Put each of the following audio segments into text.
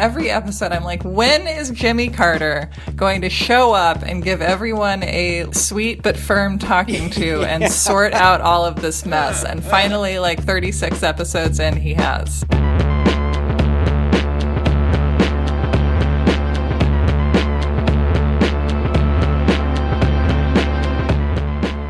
Every episode, I'm like, when is Jimmy Carter going to show up and give everyone a sweet but firm talking to and sort out all of this mess? And finally, like 36 episodes in, he has.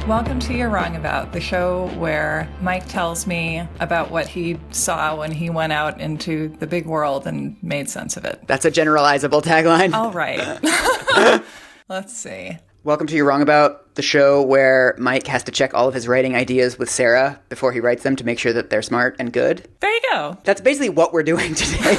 Welcome to You're Wrong About, the show where Mike tells me about what he saw when he went out into the big world and made sense of it. That's a generalizable tagline. All right. Let's see. Welcome to You're Wrong About, the show where Mike has to check all of his writing ideas with Sarah before he writes them to make sure that they're smart and good. There you go. That's basically what we're doing today.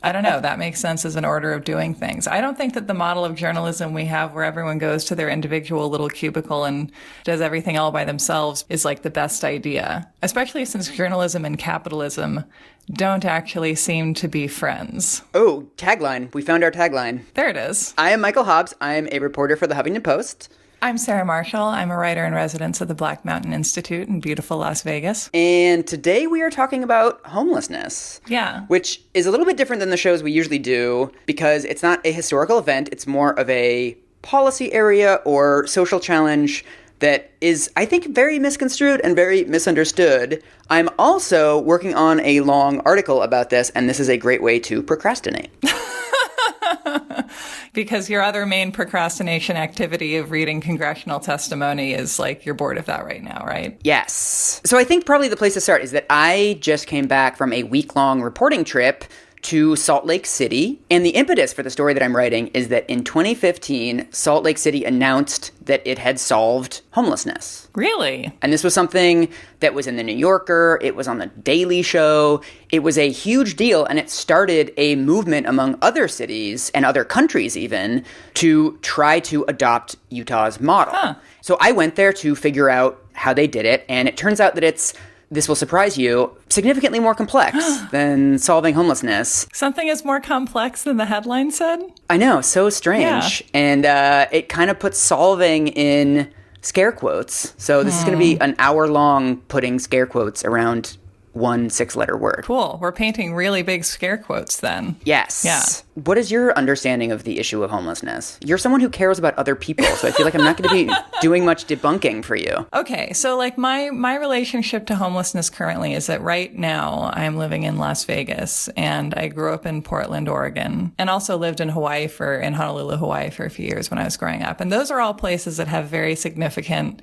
I don't know. That makes sense as an order of doing things. I don't think that the model of journalism we have where everyone goes to their individual little cubicle and does everything all by themselves is like the best idea, especially since journalism and capitalism don't actually seem to be friends. Oh, tagline. We found our tagline. There it is. I am Michael Hobbs. I am a reporter for the Huffington Post. I'm Sarah Marshall. I'm a writer in residence at the Black Mountain Institute in beautiful Las Vegas. And today we are talking about homelessness. Yeah. Which is a little bit different than the shows we usually do because it's not a historical event. It's more of a policy area or social challenge that is, I think, very misconstrued and very misunderstood. I'm also working on a long article about this, and this is a great way to procrastinate. Because your other main procrastination activity of reading congressional testimony is like you're bored of that right now, right? Yes. So I think probably the place to start is that I just came back from a week-long reporting trip to Salt Lake City. And the impetus for the story that I'm writing is that in 2015, Salt Lake City announced that it had solved homelessness. Really? And this was something that was in the New Yorker, it was on the Daily Show, it was a huge deal, and it started a movement among other cities and other countries even to try to adopt Utah's model. Huh. So I went there to figure out how they did it, and it turns out that this will surprise you, significantly more complex than solving homelessness. Something is more complex than the headline said? I know, so strange. Yeah. And it kind of puts solving in scare quotes. So this is going to be an hour-long putting scare quotes around one 6-letter word. Cool. We're painting really big scare quotes then. Yes. Yeah. What is your understanding of the issue of homelessness? You're someone who cares about other people, so I feel like I'm not going to be doing much debunking for you. Okay, so like my relationship to homelessness currently is that right now I'm living in Las Vegas, and I grew up in Portland, Oregon, and also lived in Honolulu, Hawaii for a few years when I was growing up. And those are all places that have very significant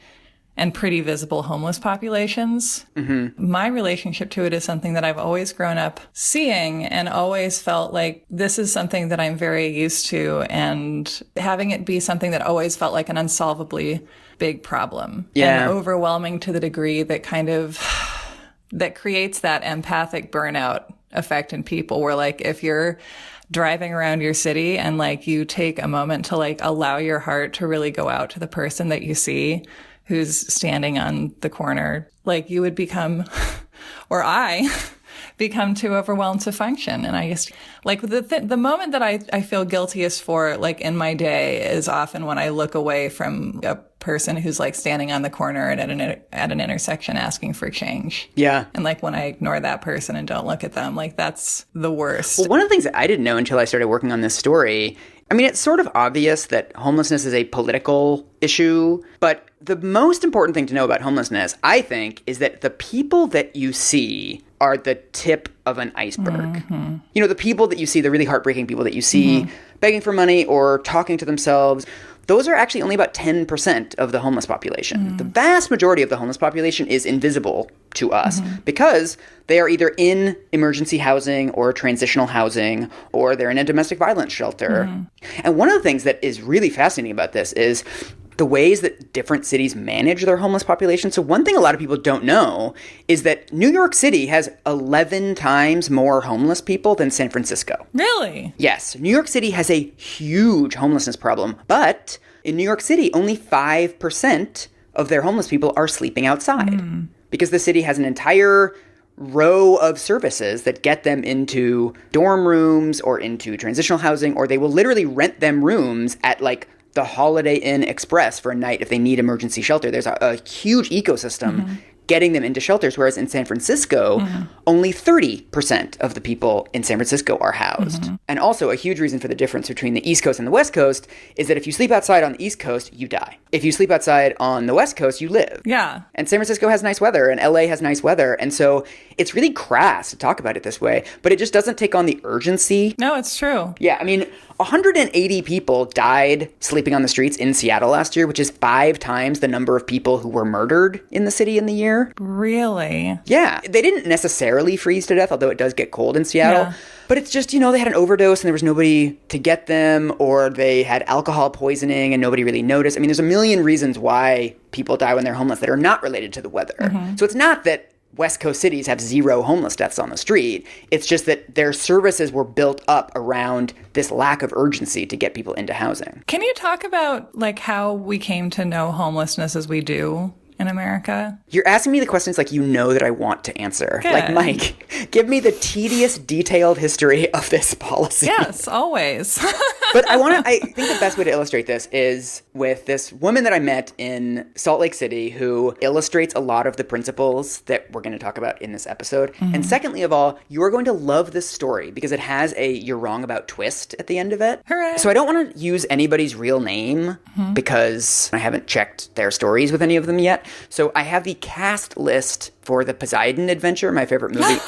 and pretty visible homeless populations. Mm-hmm. My relationship to it is something that I've always grown up seeing and always felt like this is something that I'm very used to, and having it be something that always felt like an unsolvably big problem. Yeah. And overwhelming to the degree that that creates that empathic burnout effect in people where like if you're driving around your city and like you take a moment to like allow your heart to really go out to the person that you see who's standing on the corner, like you would become, or I become too overwhelmed to function. And I just, like the moment that I feel guiltiest for, like in my day, is often when I look away from a person who's like standing on the corner and at an intersection asking for change. Yeah. And like when I ignore that person and don't look at them, like that's the worst. Well, one of the things that I didn't know until I started working on this story, I mean, it's sort of obvious that homelessness is a political issue, but the most important thing to know about homelessness, I think, is that the people that you see are the tip of an iceberg. Mm-hmm. You know, the people that you see, the really heartbreaking people that you see begging for money or talking to themselves, those are actually only about 10% of the homeless population. Mm-hmm. The vast majority of the homeless population is invisible to us because they are either in emergency housing or transitional housing, or they're in a domestic violence shelter. Mm-hmm. And one of the things that is really fascinating about this is the ways that different cities manage their homeless population. So one thing a lot of people don't know is that New York City has 11 times more homeless people than San Francisco. Really? Yes. New York City has a huge homelessness problem, but in New York City, only 5% of their homeless people are sleeping outside because the city has an entire row of services that get them into dorm rooms or into transitional housing, or they will literally rent them rooms at like the Holiday Inn Express for a night if they need emergency shelter. There's a huge ecosystem getting them into shelters, whereas in San Francisco, only 30% of the people in San Francisco are housed. And also a huge reason for the difference between the East Coast and the West Coast is that if you sleep outside on the East Coast, you die. If you sleep outside on the West Coast, you live. Yeah. And San Francisco has nice weather and LA has nice weather. And so it's really crass to talk about it this way, but it just doesn't take on the urgency. No, it's true. Yeah, I mean, 180 people died sleeping on the streets in Seattle last year, which is 5 times the number of people who were murdered in the city in the year. Really? Yeah. They didn't necessarily freeze to death, although it does get cold in Seattle. Yeah. But it's just, they had an overdose and there was nobody to get them, or they had alcohol poisoning and nobody really noticed. I mean, there's a million reasons why people die when they're homeless that are not related to the weather. So it's not that West Coast cities have 0 homeless deaths on the street. It's just that their services were built up around this lack of urgency to get people into housing. Can you talk about like how we came to know homelessness as we do in America? You're asking me the questions like you know that I want to answer. Good. Like, Mike, give me the tedious, detailed history of this policy. Yes, always. But I think the best way to illustrate this is with this woman that I met in Salt Lake City who illustrates a lot of the principles that we're going to talk about in this episode. And secondly of all, you are going to love this story because it has a you're wrong about twist at the end of it. Hooray. So I don't want to use anybody's real name because I haven't checked their stories with any of them yet. So I have the cast list for the Poseidon Adventure, my favorite movie.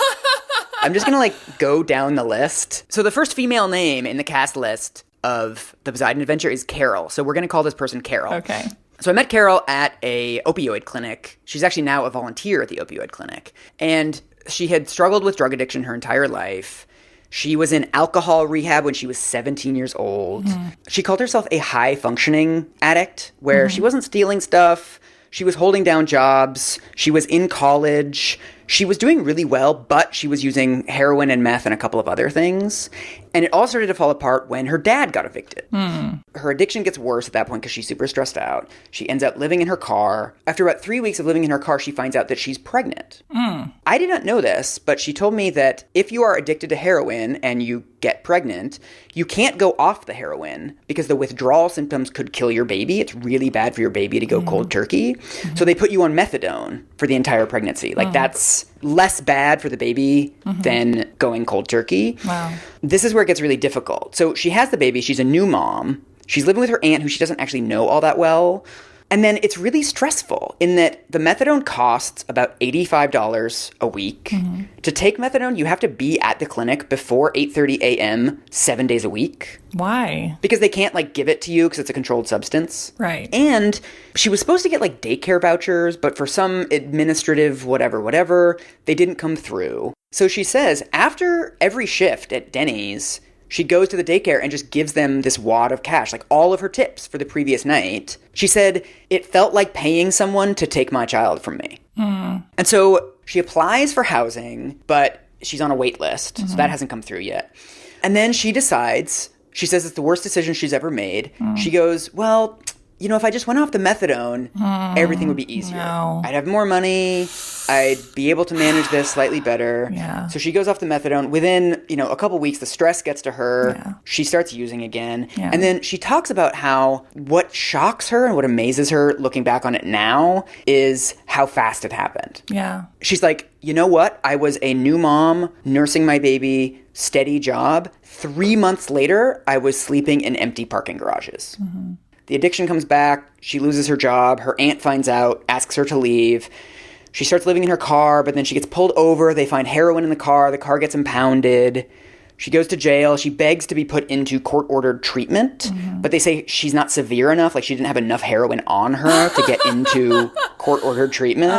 I'm just going to go down the list. So the first female name in the cast list of the Poseidon Adventure is Carol. So we're going to call this person Carol. Okay. So I met Carol at a opioid clinic. She's actually now a volunteer at the opioid clinic. And she had struggled with drug addiction her entire life. She was in alcohol rehab when she was 17 years old. She called herself a high-functioning addict, where she wasn't stealing stuff. She was holding down jobs. She was in college. She was doing really well, but she was using heroin and meth and a couple of other things. And it all started to fall apart when her dad got evicted. Her addiction gets worse at that point because she's super stressed out. She ends up living in her car. After about 3 weeks of living in her car, she finds out that she's pregnant. I did not know this, but she told me that if you are addicted to heroin and you get pregnant, you can't go off the heroin because the withdrawal symptoms could kill your baby. It's really bad for your baby to go cold turkey. So they put you on methadone for the entire pregnancy. That's less bad for the baby than going cold turkey. Wow. This is where it gets really difficult. So she has the baby. She's a new mom. She's living with her aunt who she doesn't actually know all that well. And then it's really stressful in that the methadone costs about $85 a week. To take methadone, you have to be at the clinic before 8:30 a.m. 7 days a week. Why? Because they can't give it to you because it's a controlled substance. Right. And she was supposed to get daycare vouchers, but for some administrative whatever, they didn't come through. So she says after every shift at Denny's, she goes to the daycare and just gives them this wad of cash, all of her tips for the previous night. She said, it felt like paying someone to take my child from me. And so she applies for housing, but she's on a wait list, so that hasn't come through yet. And then she decides, she says it's the worst decision she's ever made. She goes, well, if I just went off the methadone, everything would be easier. No. I'd have more money. I'd be able to manage this slightly better. Yeah. So she goes off the methadone. Within, a couple weeks, the stress gets to her. Yeah. She starts using again. Yeah. And then she talks about how what shocks her and what amazes her looking back on it now is how fast it happened. Yeah. She's like, you know what? I was a new mom, nursing my baby, steady job. 3 months later, I was sleeping in empty parking garages. The addiction comes back. She loses her job. Her aunt finds out, asks her to leave. She starts living in her car, but then she gets pulled over. They find heroin in the car. The car gets impounded. She goes to jail. She begs to be put into court-ordered treatment, but they say she's not severe enough. She didn't have enough heroin on her to get into court-ordered treatment.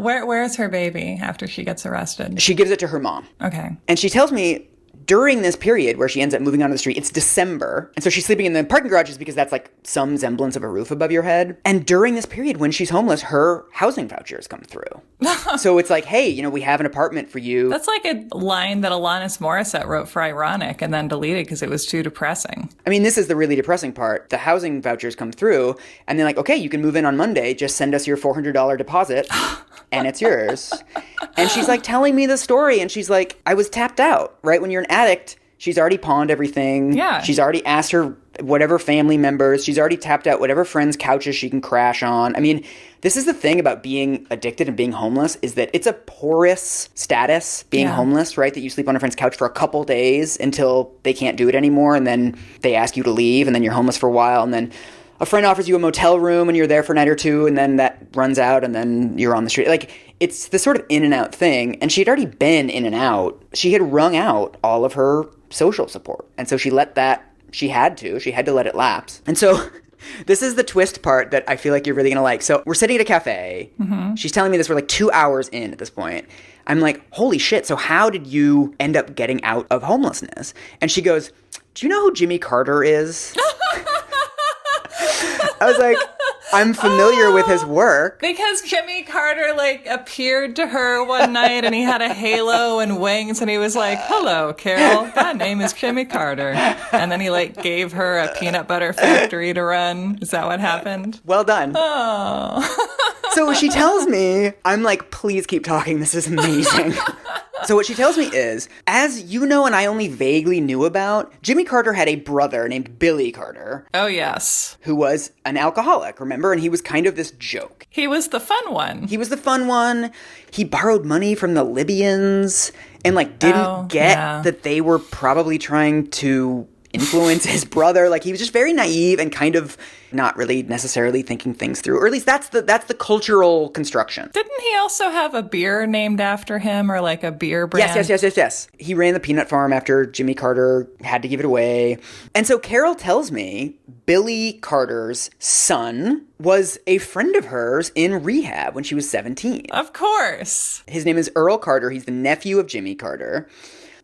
Where's her baby after she gets arrested? She gives it to her mom. Okay. And she tells me, during this period where she ends up moving onto the street, it's December. And so she's sleeping in the parking garages because that's some semblance of a roof above your head. And during this period when she's homeless, her housing vouchers come through. So it's hey, we have an apartment for you. That's like a line that Alanis Morissette wrote for Ironic and then deleted because it was too depressing. I mean, this is the really depressing part. The housing vouchers come through and they're okay, you can move in on Monday. Just send us your $400 deposit and it's yours. And she's telling me the story and she's I was tapped out, right? When you're an addict, she's already pawned everything. Yeah. She's already asked her whatever family members. She's already tapped out whatever friends' couches she can crash on. I mean, this is the thing about being addicted and being homeless, is that it's a porous status, being homeless, right? That you sleep on a friend's couch for a couple days until they can't do it anymore, and then they ask you to leave, and then you're homeless for a while, and then a friend offers you a motel room and you're there for a night or two, and then that runs out and then you're on the street. Like, it's this sort of in and out thing. And she had already been in and out. She had wrung out all of her social support. And so she had to let it lapse. And so this is the twist part that I feel like you're really going to like. So we're sitting at a cafe. Mm-hmm. She's telling me this. We're like 2 hours in at this point. I'm like, holy shit. So how did you end up getting out of homelessness? And she goes, do you know who Jimmy Carter is? I was like, I'm familiar with his work. Because Jimmy Carter, like, appeared to her one night and he had a halo and wings and he was like, hello, Carol, that name is Jimmy Carter. And then he, like, gave her a peanut butter factory to run. Is that what happened? Well done. Oh. So she tells me, I'm like, please keep talking. This is amazing. So what she tells me is, as you know and I only vaguely knew about, Jimmy Carter had a brother named Billy Carter. Oh, yes. Who was an alcoholic, remember? And he was kind of this joke. He was the fun one. He borrowed money from the Libyans and, like, didn't get that they were probably trying to influence his brother. Like, he was just very naive and kind of not really necessarily thinking things through. Or at least that's the cultural construction. Didn't he also have a beer named after him, or like a beer brand? Yes. He ran the peanut farm after Jimmy Carter had to give it away. And so Carol tells me Billy Carter's son was a friend of hers in rehab when she was 17. Of course. His name is Earl Carter. He's the nephew of Jimmy Carter.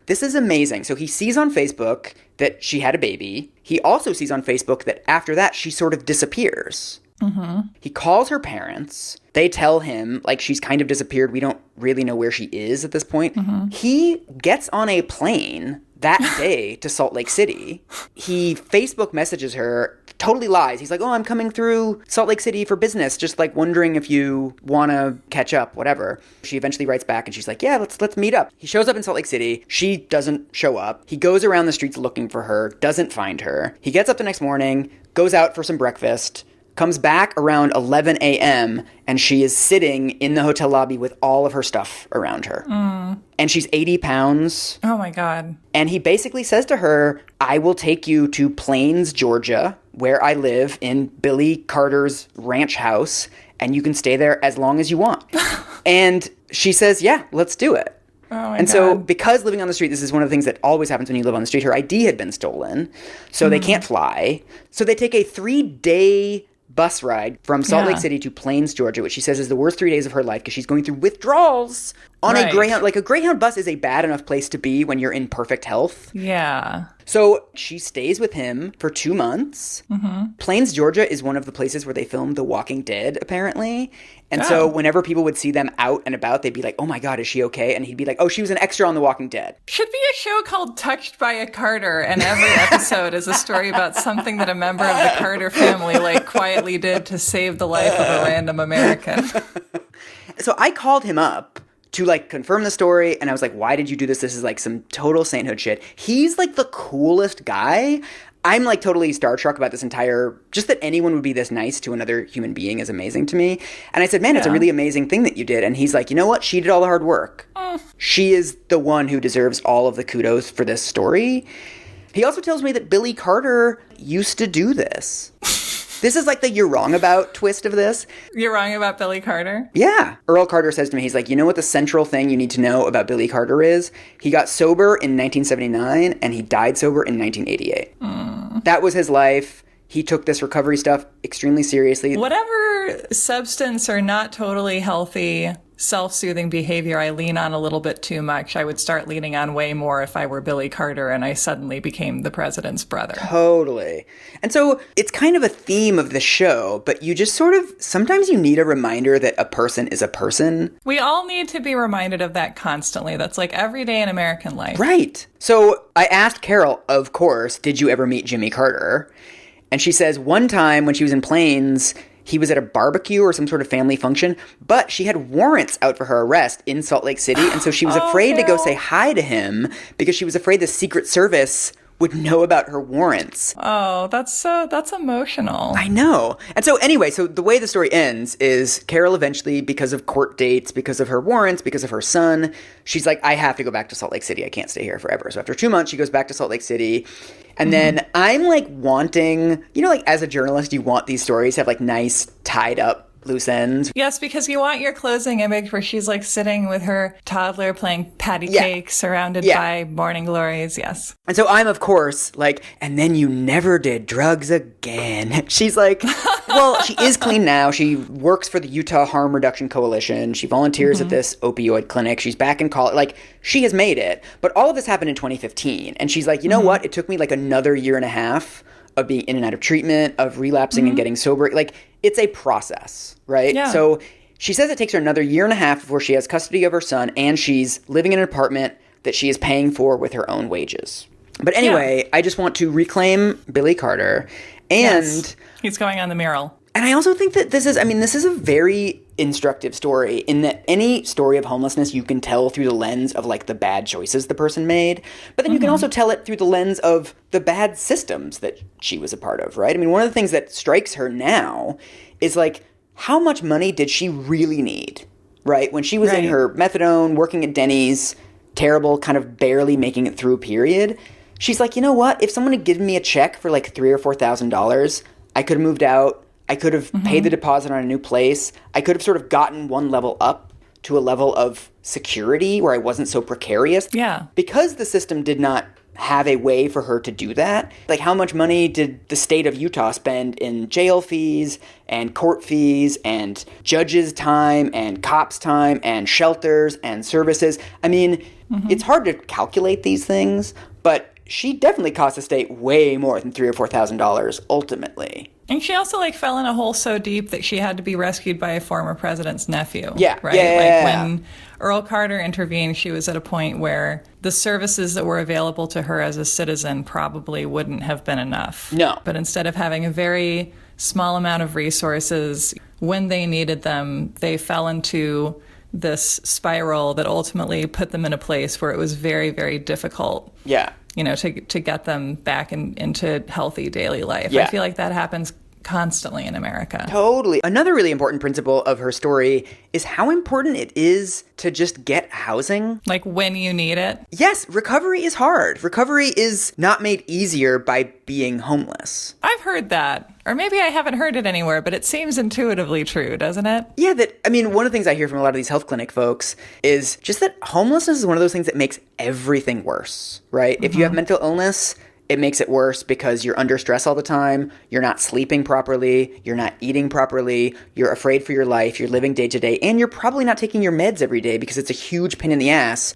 This is amazing. So he sees on Facebook that she had a baby. He also sees on Facebook that after that, she sort of disappears. Mm-hmm. He calls her parents. They tell him, like, she's kind of disappeared. We don't really know where she is at this point. Mm-hmm. He gets on a plane that day to Salt Lake City. He Facebook messages her, totally lies. He's like, oh, I'm coming through Salt Lake City for business, just like wondering if you want to catch up, whatever. She eventually writes back and she's like, yeah, let's meet up. He shows up in Salt Lake City. She doesn't show up. He goes around the streets looking for her, doesn't find her. He gets up the next morning, goes out for some breakfast, comes back around 11 a.m., and she is sitting in the hotel lobby with all of her stuff around her. Mm. And she's 80 pounds. Oh, my God. And he basically says to her, I will take you to Plains, Georgia, where I live in Billy Carter's ranch house, and you can stay there as long as you want. And she says, yeah, let's do it. Oh my and God. so because living on the street, this is one of the things that always happens when you live on the street. Her ID had been stolen, so they can't fly. So they take a 3-day bus ride from Salt Lake City to Plains, Georgia, which she says is the worst 3 days of her life because she's going through withdrawals on a Greyhound. Like, a Greyhound bus is a bad enough place to be when you're in perfect health. Yeah. So she stays with him for 2 months. Mm-hmm. Plains, Georgia is one of the places where they filmed The Walking Dead, apparently. And so whenever people would see them out and about, they'd be like, oh my God, is she okay? And he'd be like, oh, she was an extra on The Walking Dead. Should be a show called Touched by a Carter, and every episode is a story about something that a member of the Carter family, like, quietly did to save the life of a random American. So I called him up to, like, confirm the story, and I was like, why did you do this? This is, like, some total sainthood shit. He's, like, the coolest guy. I'm, like, totally starstruck about this entire, just that anyone would be this nice to another human being is amazing to me. And I said, man, it's a really amazing thing that you did. And he's like, you know what? She did all the hard work. She is the one who deserves all of the kudos for this story. He also tells me that Billy Carter used to do this. This is like the you're wrong about twist of this. You're wrong about Billy Carter? Yeah. Earl Carter says to me, he's like, you know what the central thing you need to know about Billy Carter is? He got sober in 1979 and he died sober in 1988. That was his life. He took this recovery stuff extremely seriously. Whatever substance or not totally healthy self-soothing behavior I lean on a little bit too much, I would start leaning on way more if I were Billy Carter and I suddenly became the president's brother. Totally. And so it's kind of a theme of the show, but you just sort of, sometimes you need a reminder that a person is a person. We all need to be reminded of that constantly. That's like every day in American life. Right. So I asked Carol, of course, did you ever meet Jimmy Carter? And she says one time when she was in Plains, he was at a barbecue or some sort of family function, but she had warrants out for her arrest in Salt Lake City, and so she was afraid to go say hi to him because she was afraid the Secret Service would know about her warrants. Oh, that's emotional. I know. And so anyway, so the way the story ends is Carol eventually, because of court dates, because of her warrants, because of her son, she's like, I have to go back to Salt Lake City. I can't stay here forever. So after 2 months, she goes back to Salt Lake City. And then I'm like wanting, like as a journalist, you want these stories to have like nice tied up loose ends. Yes, because you want your closing image where she's like sitting with her toddler playing patty cake surrounded by morning glories. Yes. And so I'm, of course, like, and then you never did drugs again. She's like, well, she is clean now. She works for the Utah Harm Reduction Coalition. She volunteers at this opioid clinic. She's back in college. Like, she has made it. But all of this happened in 2015. And she's like, you know what? It took me like another year and a half of being in and out of treatment, of relapsing and getting sober. Like, it's a process, right? Yeah. So she says it takes her another year and a half before she has custody of her son, and she's living in an apartment that she is paying for with her own wages. But anyway, I just want to reclaim Billy Carter. And he's going on the mural. And I also think that this is a very instructive story in that any story of homelessness you can tell through the lens of like the bad choices the person made, but then you can also tell it through the lens of the bad systems that she was a part of, right? I mean, one of the things that strikes her now is like, how much money did she really need, right? When she was in her methadone, working at Denny's, terrible, kind of barely making it through a period, she's like, you know what? If someone had given me a check for like $3,000 or $4,000, I could have moved out. I could have paid the deposit on a new place. I could have sort of gotten one level up to a level of security where I wasn't so precarious. Yeah. Because the system did not have a way for her to do that. Like, how much money did the state of Utah spend in jail fees and court fees and judges' time and cops' time and shelters and services? I mean, it's hard to calculate these things, but she definitely cost the state way more than $3,000 or $4,000 ultimately. And she also like fell in a hole so deep that she had to be rescued by a former president's nephew. Yeah. Right? When Earl Carter intervened, she was at a point where the services that were available to her as a citizen probably wouldn't have been enough. No. But instead of having a very small amount of resources, when they needed them, they fell into this spiral that ultimately put them in a place where it was very, very difficult. Yeah. To get them back into healthy daily life. Yeah. I feel like that happens constantly in America. Totally. Another really important principle of her story is how important it is to just get housing. Like when you need it. Yes, recovery is hard. Recovery is not made easier by being homeless. I've heard that. Or maybe I haven't heard it anywhere, but it seems intuitively true, doesn't it? Yeah, one of the things I hear from a lot of these health clinic folks is just that homelessness is one of those things that makes everything worse, right? If you have mental illness, it makes it worse because you're under stress all the time, you're not sleeping properly, you're not eating properly, you're afraid for your life, you're living day to day, and you're probably not taking your meds every day because it's a huge pain in the ass.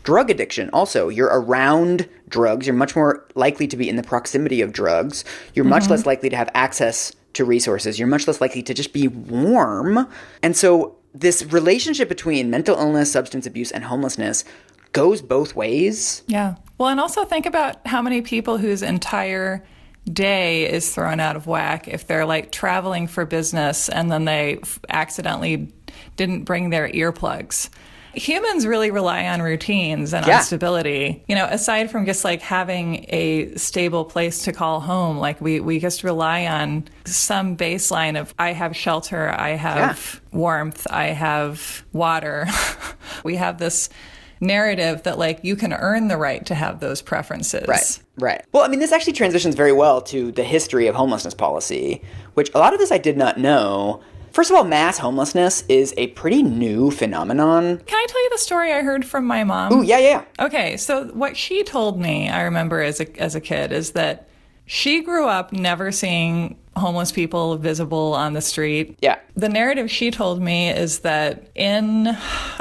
Drug addiction, also, you're around drugs, you're much more likely to be in the proximity of drugs, you're much less likely to have access to resources, you're much less likely to just be warm. And so this relationship between mental illness, substance abuse, and homelessness goes both ways. Yeah. Well, and also think about how many people whose entire day is thrown out of whack if they're like traveling for business and then they accidentally didn't bring their earplugs. Humans really rely on routines and on stability. Aside from just like having a stable place to call home, like we just rely on some baseline of I have shelter, I have warmth, I have water. We have this narrative that like you can earn the right to have those preferences. Right. Well, this actually transitions very well to the history of homelessness policy, which a lot of this I did not know. First of all, mass homelessness is a pretty new phenomenon. Can I tell you the story I heard from my mom? Ooh, yeah. Okay, so what she told me, I remember as a kid, is that she grew up never seeing homeless people visible on the street. Yeah. The narrative she told me is that in,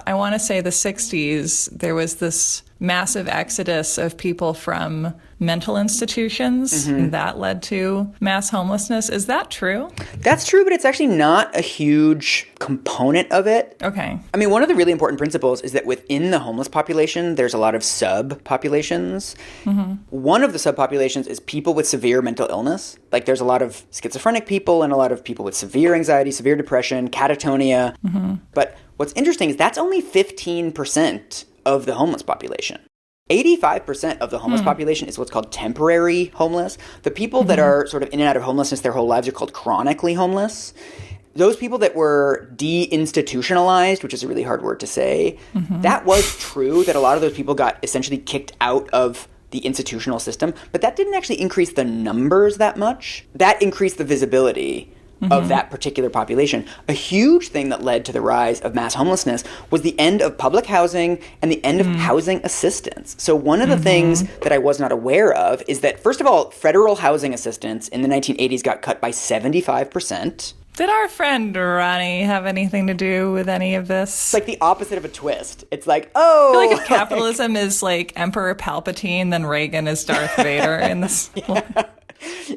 I want to say the 60s, there was this massive exodus of people from mental institutions, and that led to mass homelessness. Is that true? That's true, but it's actually not a huge component of it. Okay. One of the really important principles is that within the homeless population, there's a lot of sub-populations. One of the sub-populations is people with severe mental illness. Like there's a lot of schizophrenic people and a lot of people with severe anxiety, severe depression, catatonia. But what's interesting is that's only 15% of the homeless population. 85% of the homeless population is what's called temporary homeless. The people that are sort of in and out of homelessness their whole lives are called chronically homeless. Those people that were de-institutionalized, which is a really hard word to say, that was true that a lot of those people got essentially kicked out of the institutional system, but that didn't actually increase the numbers that much. That increased the visibility of that particular population. A huge thing that led to the rise of mass homelessness was the end of public housing and the end of housing assistance. So one of the things that I was not aware of is that, first of all, federal housing assistance in the 1980s got cut by 75%. Did our friend Ronnie have anything to do with any of this? It's like the opposite of a twist. It's like, oh... I feel like if capitalism is like Emperor Palpatine, then Reagan is Darth Vader in this.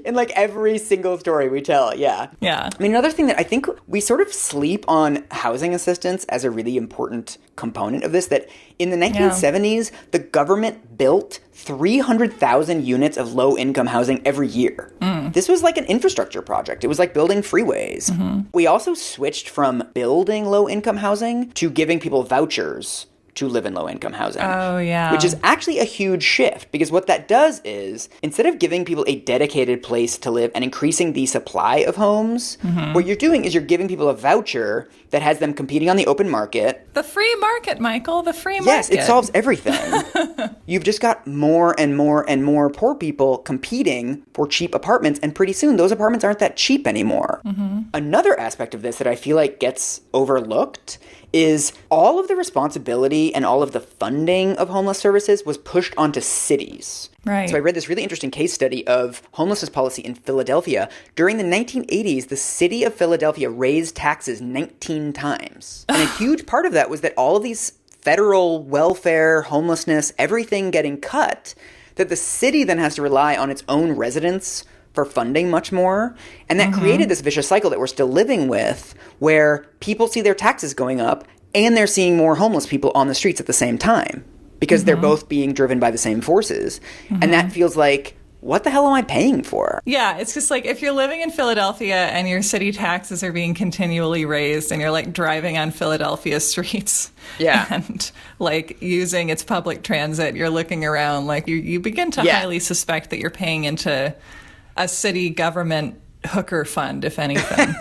In like every single story we tell, yeah. Yeah. I mean, another thing that I think we sort of sleep on housing assistance as a really important component of this, that in the 1970s, the government built 300,000 units of low-income housing every year. This was like an infrastructure project. It was like building freeways. We also switched from building low-income housing to giving people vouchers to live in low-income housing. Oh, yeah. Which is actually a huge shift, because what that does is, instead of giving people a dedicated place to live and increasing the supply of homes, what you're doing is you're giving people a voucher that has them competing on the open market. The free market, Michael, the free market. Yes, it solves everything. You've just got more and more and more poor people competing for cheap apartments, and pretty soon those apartments aren't that cheap anymore. Another aspect of this that I feel like gets overlooked is all of the responsibility and all of the funding of homeless services was pushed onto cities. Right. So I read this really interesting case study of homelessness policy in Philadelphia. During the 1980s, the city of Philadelphia raised taxes 19 times. And a huge part of that was that all of these federal welfare, homelessness, everything getting cut, that the city then has to rely on its own residents for funding much more. And that created this vicious cycle that we're still living with, where people see their taxes going up and they're seeing more homeless people on the streets at the same time, because they're both being driven by the same forces. And that feels like, what the hell am I paying for? Yeah, it's just like if you're living in Philadelphia and your city taxes are being continually raised and you're like driving on Philadelphia streets and like using its public transit, you're looking around like you begin to highly suspect that you're paying into a city government hooker fund, if anything.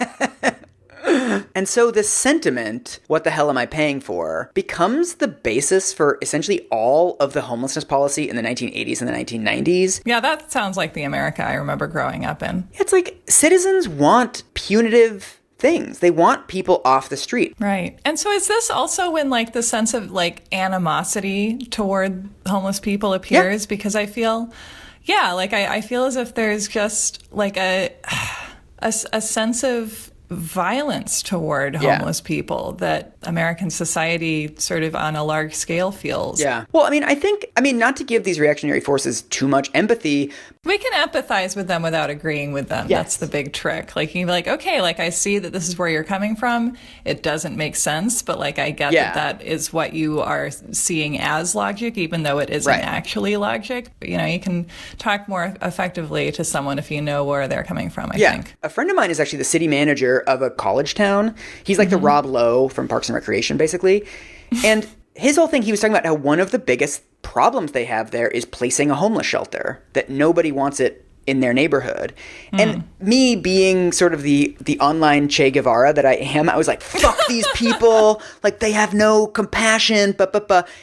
And so this sentiment, what the hell am I paying for, becomes the basis for essentially all of the homelessness policy in the 1980s and the 1990s. Yeah, that sounds like the America I remember growing up in. It's like citizens want punitive things. They want people off the street. Right. And so is this also when like the sense of like animosity toward homeless people appears? Because I feel... Yeah, like I feel as if there's just like a sense of violence toward homeless people that American society sort of on a large scale feels. Yeah. Well, I mean, not to give these reactionary forces too much empathy. We can empathize with them without agreeing with them. Yes. That's the big trick. Like, you can be like, okay, like I see that this is where you're coming from. It doesn't make sense, but like I get that is what you are seeing as logic, even though it isn't actually logic. But, you know, you can talk more effectively to someone if you know where they're coming from, I think. A friend of mine is actually the city manager of a college town. He's like the Rob Lowe from Parks and Recreation, basically. And his whole thing, he was talking about how one of the biggest problems they have there is placing a homeless shelter, that nobody wants it in their neighborhood. And me being sort of the online Che Guevara that I am, I was like, fuck these people. Like, they have no compassion,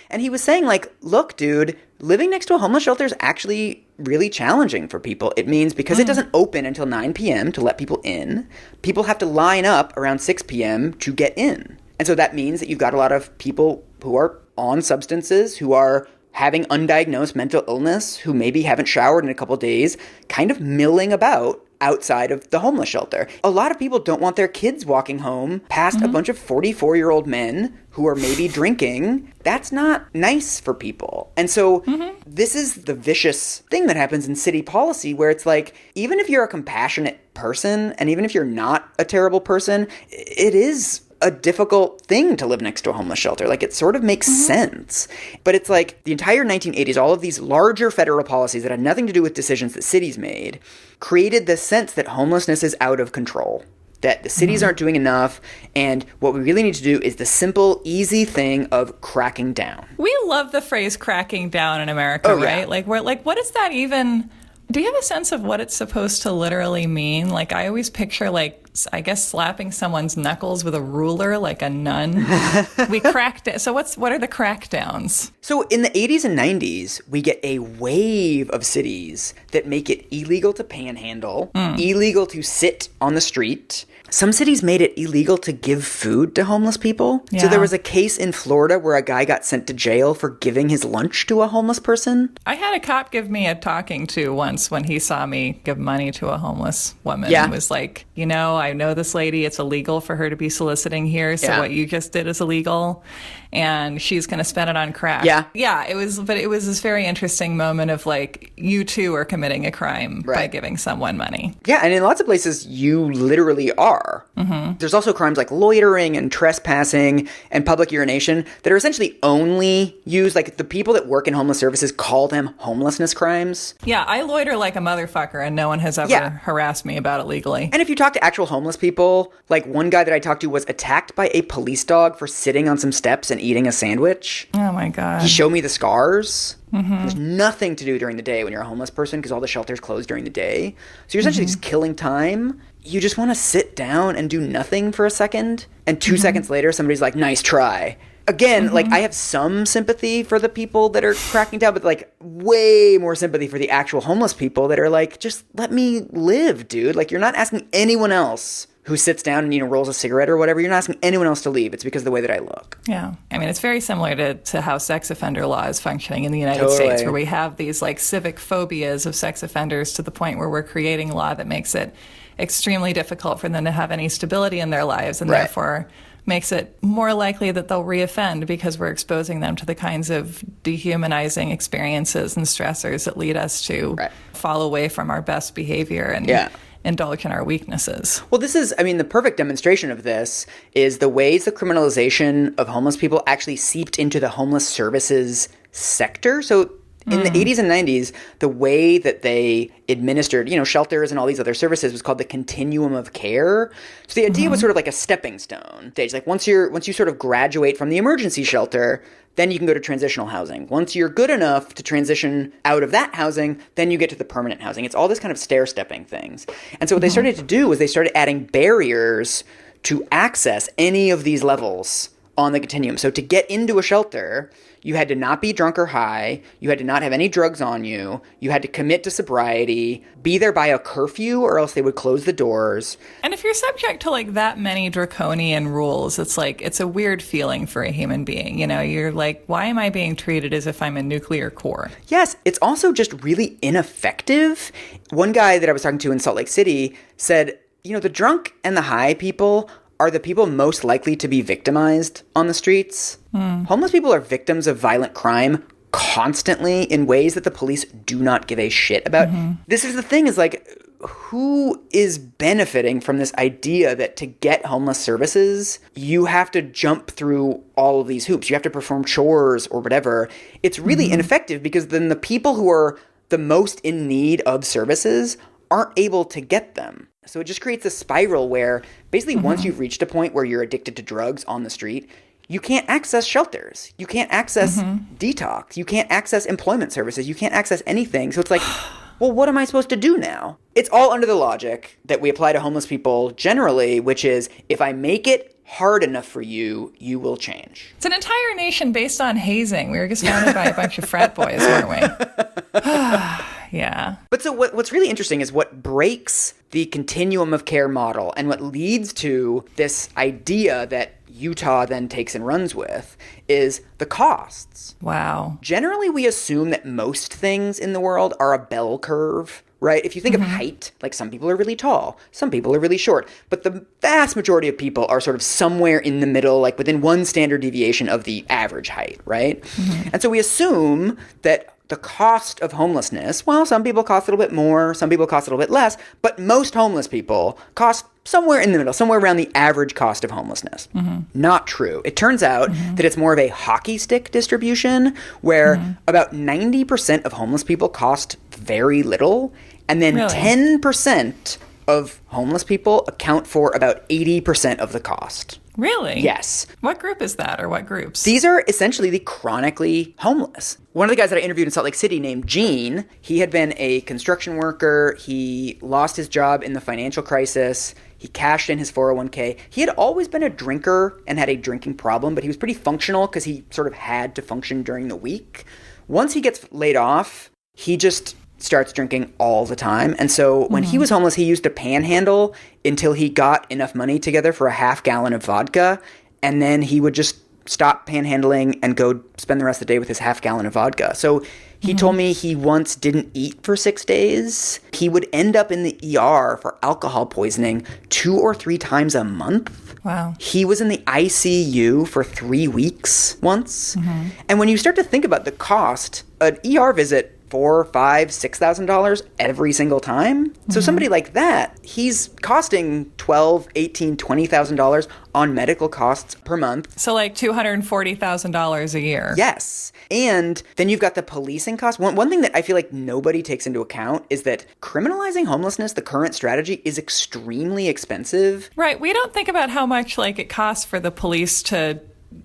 And he was saying, like, look, dude, living next to a homeless shelter is actually really challenging for people. It means because it doesn't open until 9 p.m. to let people in, people have to line up around 6 p.m. to get in. And so that means that you've got a lot of people who are on substances, who are having undiagnosed mental illness, who maybe haven't showered in a couple days, kind of milling about outside of the homeless shelter. A lot of people don't want their kids walking home past a bunch of 44-year-old men who are maybe drinking. That's not nice for people. And so this is the vicious thing that happens in city policy, where it's like, even if you're a compassionate person, and even if you're not a terrible person, it is a difficult thing to live next to a homeless shelter. Like, it sort of makes sense. But it's like the entire 1980s, all of these larger federal policies that had nothing to do with decisions that cities made, created this sense that homelessness is out of control. that the cities aren't doing enough, and what we really need to do is the simple, easy thing of cracking down. We love the phrase cracking down in America, right? Yeah. Like, we're like, what does that even... Do you have a sense of what it's supposed to literally mean? Like, I always picture, like, I guess slapping someone's knuckles with a ruler like a nun. We cracked it. So what are the crackdowns? So in the 80s and 90s, we get a wave of cities that make it illegal to panhandle, illegal to sit on the street. Some cities made it illegal to give food to homeless people. Yeah. So there was a case in Florida where a guy got sent to jail for giving his lunch to a homeless person. I had a cop give me a talking to once when he saw me give money to a homeless woman. Yeah. He was like, you know, I know this lady, it's illegal for her to be soliciting here, so what you just did is illegal, and she's going to spend it on crack. Yeah, it was this very interesting moment of like, you too are committing a crime by giving someone money. Yeah, and in lots of places, you literally are. There's also crimes like loitering and trespassing and public urination that are essentially only used, like the people that work in homeless services call them homelessness crimes. Yeah, I loiter like a motherfucker and no one has ever harassed me about it legally. And if you talk to actual homeless people, like one guy that I talked to was attacked by a police dog for sitting on some steps and eating a sandwich. Oh my God. He showed me the scars. There's nothing to do during the day when you're a homeless person because all the shelters close during the day. So you're essentially just killing time. You just want to sit down and do nothing for a second. And 2 seconds later, somebody's like, nice try. Again, like, I have some sympathy for the people that are cracking down, but like way more sympathy for the actual homeless people that are like, just let me live, dude. Like, you're not asking anyone else who sits down and, you know, rolls a cigarette or whatever. You're not asking anyone else to leave. It's because of the way that I look. Yeah. I mean, it's very similar to how sex offender law is functioning in the United States, where we have these like civic phobias of sex offenders to the point where we're creating law that makes it extremely difficult for them to have any stability in their lives, and therefore makes it more likely that they'll reoffend because we're exposing them to the kinds of dehumanizing experiences and stressors that lead us to fall away from our best behavior and indulge in our weaknesses. Well, this is, I mean, the perfect demonstration of this is the ways the criminalization of homeless people actually seeped into the homeless services sector. So in the 80s and 90s, the way that they administered, you know, shelters and all these other services was called the continuum of care. So the idea was sort of like a stepping stone stage. Like once you sort of graduate from the emergency shelter, then you can go to transitional housing. Once you're good enough to transition out of that housing, then you get to the permanent housing. It's all this kind of stair-stepping things. And so what they started to do was they started adding barriers to access any of these levels on the continuum. So to get into a shelter, you had to not be drunk or high, you had to not have any drugs on you, you had to commit to sobriety, be there by a curfew or else they would close the doors. And if you're subject to like that many draconian rules, it's like, it's a weird feeling for a human being. You know, you're like, why am I being treated as if I'm a nuclear core? Yes, it's also just really ineffective. One guy that I was talking to in Salt Lake City said, you know, the drunk and the high people are the people most likely to be victimized on the streets. Homeless people are victims of violent crime constantly in ways that the police do not give a shit about. This is the thing, is like, who is benefiting from this idea that to get homeless services, you have to jump through all of these hoops. You have to perform chores or whatever. It's really ineffective because then the people who are the most in need of services aren't able to get them. So it just creates a spiral where basically once you've reached a point where you're addicted to drugs on the street, you can't access shelters. You can't access detox. You can't access employment services. You can't access anything. So it's like, well, what am I supposed to do now? It's all under the logic that we apply to homeless people generally, which is if I make it hard enough for you, you will change. It's an entire nation based on hazing. We were just founded by a bunch of frat boys, weren't we? Yeah. But so what's really interesting is what breaks the continuum of care model and what leads to this idea that Utah then takes and runs with is the costs. Wow. Generally, we assume that most things in the world are a bell curve, right? If you think of height, like some people are really tall, some people are really short, but the vast majority of people are sort of somewhere in the middle, like within one standard deviation of the average height, right? And so we assume that the cost of homelessness, well, some people cost a little bit more, some people cost a little bit less, but most homeless people cost somewhere in the middle, somewhere around the average cost of homelessness. Not true. It turns out that it's more of a hockey stick distribution where about 90% of homeless people cost very little, and then 10% of homeless people account for about 80% of the cost. Really? Yes. What group is that, or what groups? These are essentially the chronically homeless. One of the guys that I interviewed in Salt Lake City named Gene, he had been a construction worker. He lost his job in the financial crisis. He cashed in his 401k. He had always been a drinker and had a drinking problem, but he was pretty functional because he sort of had to function during the week. Once he gets laid off, he just starts drinking all the time. And so when he was homeless, he used to panhandle until he got enough money together for a half gallon of vodka. And then he would just stop panhandling and go spend the rest of the day with his half gallon of vodka. So he told me he once didn't eat for 6 days. He would end up in the ER for alcohol poisoning 2 or 3 times a month. Wow. He was in the ICU for 3 weeks once. And when you start to think about the cost, an ER visit, $4,000, $5,000, $6,000 every single time. So somebody like that, he's costing $12,000, $18,000, $20,000 on medical costs per month. So like $240,000 a year. Yes. And then you've got the policing costs. One thing that I feel like nobody takes into account is that criminalizing homelessness, the current strategy, is extremely expensive. Right. We don't think about how much like it costs for the police to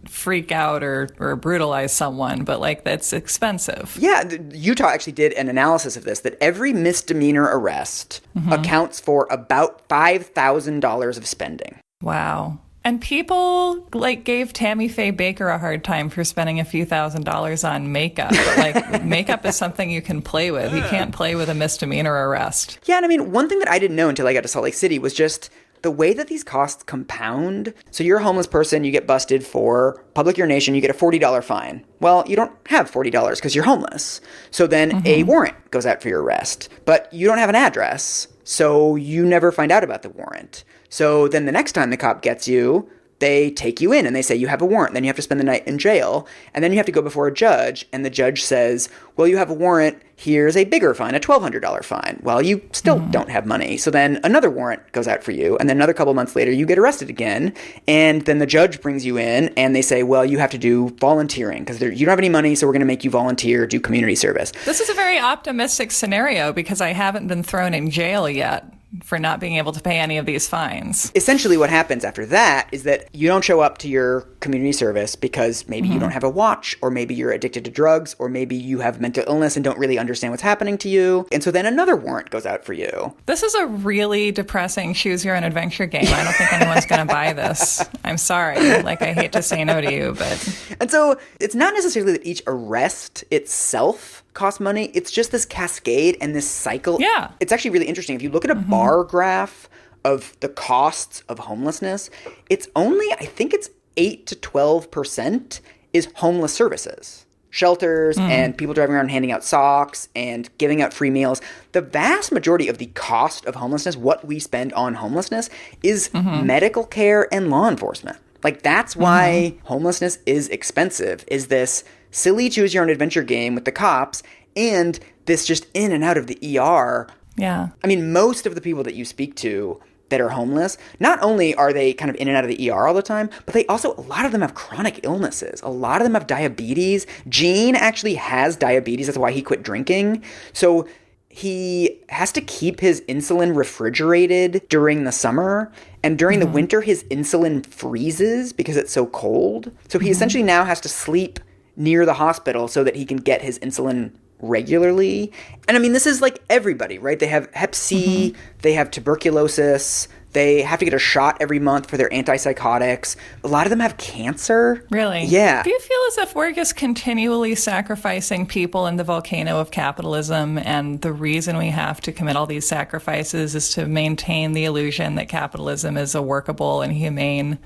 freak out or brutalize someone, but like that's expensive. Yeah, Utah actually did an analysis of this, that every misdemeanor arrest accounts for about $5,000 of spending. Wow. And people like gave Tammy Faye Baker a hard time for spending a few $1,000s on makeup. But like makeup is something you can play with. You can't play with a misdemeanor arrest. Yeah, and I mean, one thing that I didn't know until I got to Salt Lake City was just the way that these costs compound. So you're a homeless person, you get busted for public urination, you get a $40 fine. Well, you don't have $40 because you're homeless. So then a warrant goes out for your arrest, but you don't have an address, so you never find out about the warrant. So then the next time the cop gets you, they take you in and they say you have a warrant. Then you have to spend the night in jail. And then you have to go before a judge. And the judge says, well, you have a warrant. Here's a bigger fine, a $1,200 fine. Well, you still don't have money. So then another warrant goes out for you. And then another couple months later, you get arrested again. And then the judge brings you in and they say, well, you have to do volunteering because you don't have any money. So we're going to make you volunteer, do community service. This is a very optimistic scenario because I haven't been thrown in jail yet for not being able to pay any of these fines. Essentially what happens after that is that you don't show up to your community service because maybe you don't have a watch, or maybe you're addicted to drugs, or maybe you have mental illness and don't really understand what's happening to you. And so then another warrant goes out for you. This is a really depressing choose your own adventure game. I don't think anyone's going to buy this. I'm sorry. Like, I hate to say no to you, but... And so it's not necessarily that each arrest itself costs money. It's just this cascade and this cycle. Yeah. It's actually really interesting. If you look at a bar graph of the costs of homelessness, it's only, I think it's 8 to 12% is homeless services. Shelters and people driving around handing out socks and giving out free meals. The vast majority of the cost of homelessness, what we spend on homelessness, is medical care and law enforcement. Like, that's why homelessness is expensive, is this silly choose your own adventure game with the cops and this just in and out of the ER. Yeah. I mean, most of the people that you speak to that are homeless, not only are they kind of in and out of the ER all the time, but they also, a lot of them have chronic illnesses. A lot of them have diabetes. Gene actually has diabetes. That's why he quit drinking. So he has to keep his insulin refrigerated during the summer. And during the winter, his insulin freezes because it's so cold. So he essentially now has to sleep near the hospital so that he can get his insulin regularly. And I mean, this is like everybody, right? They have Hep C, they have tuberculosis, they have to get a shot every month for their antipsychotics. A lot of them have cancer. Really? Yeah. Do you feel as if we're just continually sacrificing people in the volcano of capitalism, and the reason we have to commit all these sacrifices is to maintain the illusion that capitalism is a workable and humane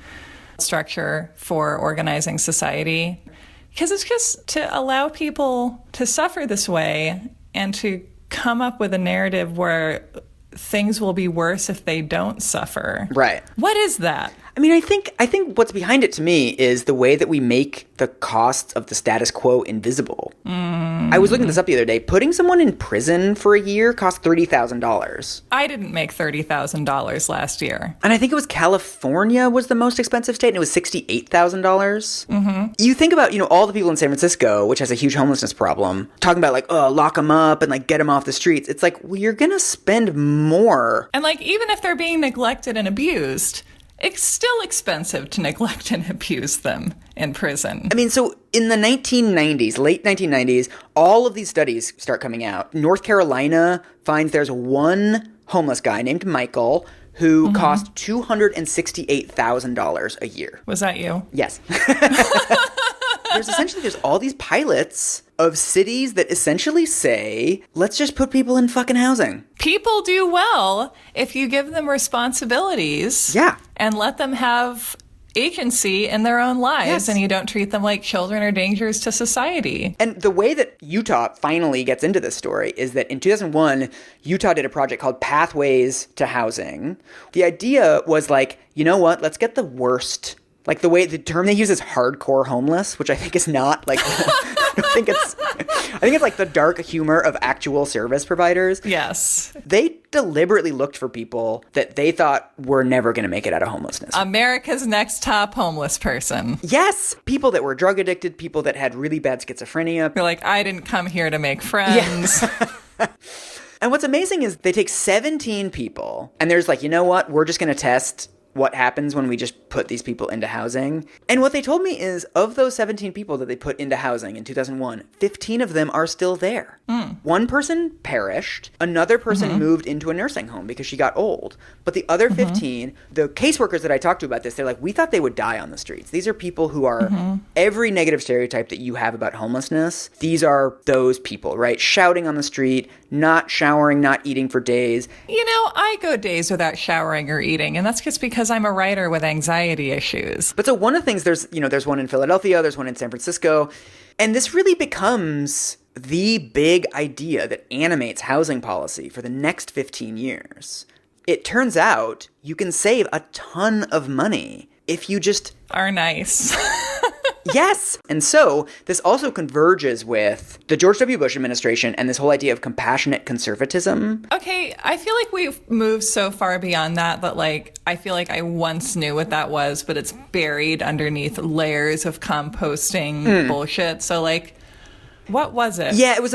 structure for organizing society? Because it's just to allow people to suffer this way and to come up with a narrative where things will be worse if they don't suffer. Right. What is that? I mean, I think what's behind it to me is the way that we make the costs of the status quo invisible. I was looking this up the other day. Putting someone in prison for a year cost $30,000. I didn't make $30,000 last year. And I think it was California was the most expensive state, and it was $68,000. You think about, all the people in San Francisco, which has a huge homelessness problem, talking about like, oh, lock them up and like get them off the streets. It's like, well, you're going to spend more. And like, even if they're being neglected and abused, it's still expensive to neglect and abuse them in prison. I mean, so in the 1990s, late 1990s, all of these studies start coming out. North Carolina finds there's one homeless guy named Michael who cost $268,000 a year. Was that you? Yes. There's all these pilots of cities that essentially say, let's just put people in fucking housing. People do well if you give them responsibilities. Yeah. And let them have agency in their own lives, Yes. and you don't treat them like children or dangers to society. And the way that Utah finally gets into this story is that in 2001, Utah did a project called Pathways to Housing. The idea was like, you know what, let's get the worst. Like the term they use is hardcore homeless, which I think is not like, I think it's like the dark humor of actual service providers. Yes. They deliberately looked for people that they thought were never going to make it out of homelessness. America's next top homeless person. Yes. People that were drug addicted, people that had really bad schizophrenia. You're like, I didn't come here to make friends. Yeah. And what's amazing is they take 17 people and there's like, you know what? We're just going to test what happens when we just put these people into housing. And what they told me is of those 17 people that they put into housing in 2001, 15 of them are still there. One person perished. Another person moved into a nursing home because she got old. But the other 15, the caseworkers that I talked to about this, they're like, we thought they would die on the streets. These are people who are every negative stereotype that you have about homelessness. These are those people, right? Shouting on the street, not showering, not eating for days. I go days without showering or eating, and that's just because I'm a writer with anxiety issues. But so one of the things, there's one in Philadelphia, there's one in San Francisco, and this really becomes the big idea that animates housing policy for the next 15 years. It turns out you can save a ton of money if you just are nice. Yes. And so this also converges with the George W. Bush administration and this whole idea of compassionate conservatism. Okay, I feel like we've moved so far beyond that like, I feel like I once knew what that was, but it's buried underneath layers of composting bullshit. So like, what was it? Yeah, it was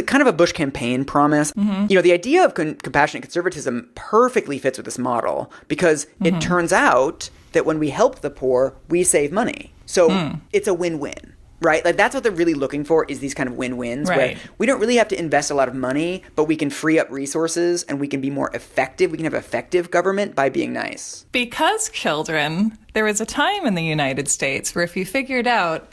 kind of a Bush campaign promise. The idea of compassionate conservatism perfectly fits with this model because it turns out that when we help the poor, we save money. So it's a win-win, right? Like that's what they're really looking for is these kind of win-wins right. where we don't really have to invest a lot of money, but we can free up resources and we can be more effective. We can have effective government by being nice. Because, children, there was a time in the United States where if you figured out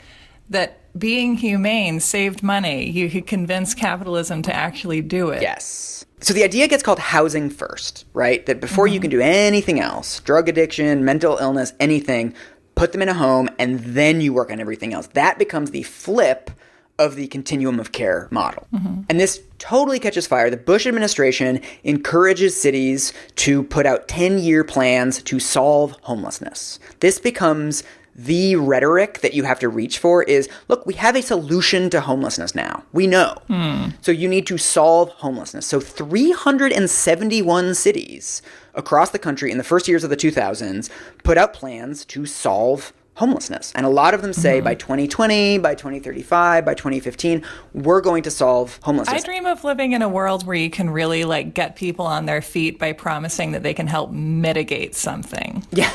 that being humane saved money, you could convince capitalism to actually do it. Yes. So the idea gets called housing first, right? That before you can do anything else, drug addiction, mental illness, anything, put them in a home, and then you work on everything else. That becomes the flip of the continuum of care model. And this totally catches fire. The Bush administration encourages cities to put out 10-year plans to solve homelessness. This becomes the rhetoric that you have to reach for is, look, we have a solution to homelessness now. We know. So you need to solve homelessness. So 371 cities across the country in the first years of the 2000s put out plans to solve homelessness. And a lot of them say by 2020, by 2035, by 2015, we're going to solve homelessness. I dream of living in a world where you can really like get people on their feet by promising that they can help mitigate something. Yeah.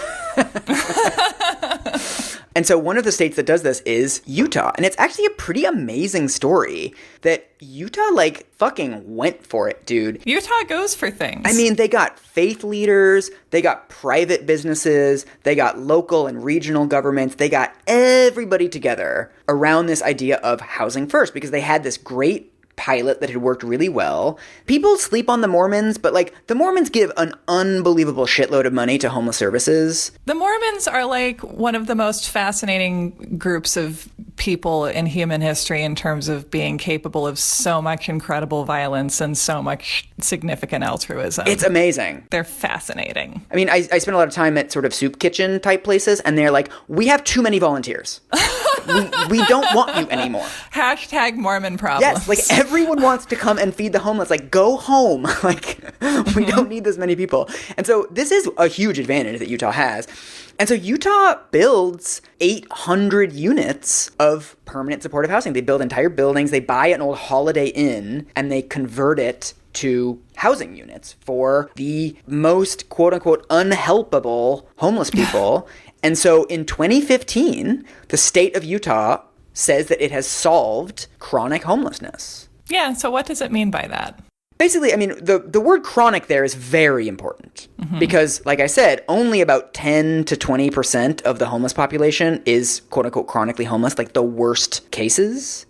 And so one of the states that does this is Utah. And it's actually a pretty amazing story that Utah, like, fucking went for it, dude. Utah goes for things. I mean, they got faith leaders, they got private businesses, they got local and regional governments, they got everybody together around this idea of housing first because they had this great pilot that had worked really well. People sleep on the Mormons, but like the Mormons give an unbelievable shitload of money to homeless services. The Mormons are like one of the most fascinating groups of people in human history in terms of being capable of so much incredible violence and so much significant altruism. It's amazing. They're fascinating. I mean, I spend a lot of time at sort of soup kitchen type places, and they're like, we have too many volunteers. we don't want you anymore. Hashtag Mormon problems. Yes, like everyone wants to come and feed the homeless. Like, go home. Like, we don't need this many people. And so this is a huge advantage that Utah has. And so Utah builds 800 units of permanent supportive housing. They build entire buildings. They buy an old Holiday Inn and they convert it to housing units for the most quote unquote unhelpable homeless people. And so in 2015, the state of Utah says that it has solved chronic homelessness. Yeah. So what does it mean by that? Basically, I mean, the word chronic there is very important because, like I said, only about 10 to 20% of the homeless population is, quote unquote, chronically homeless, like the worst cases.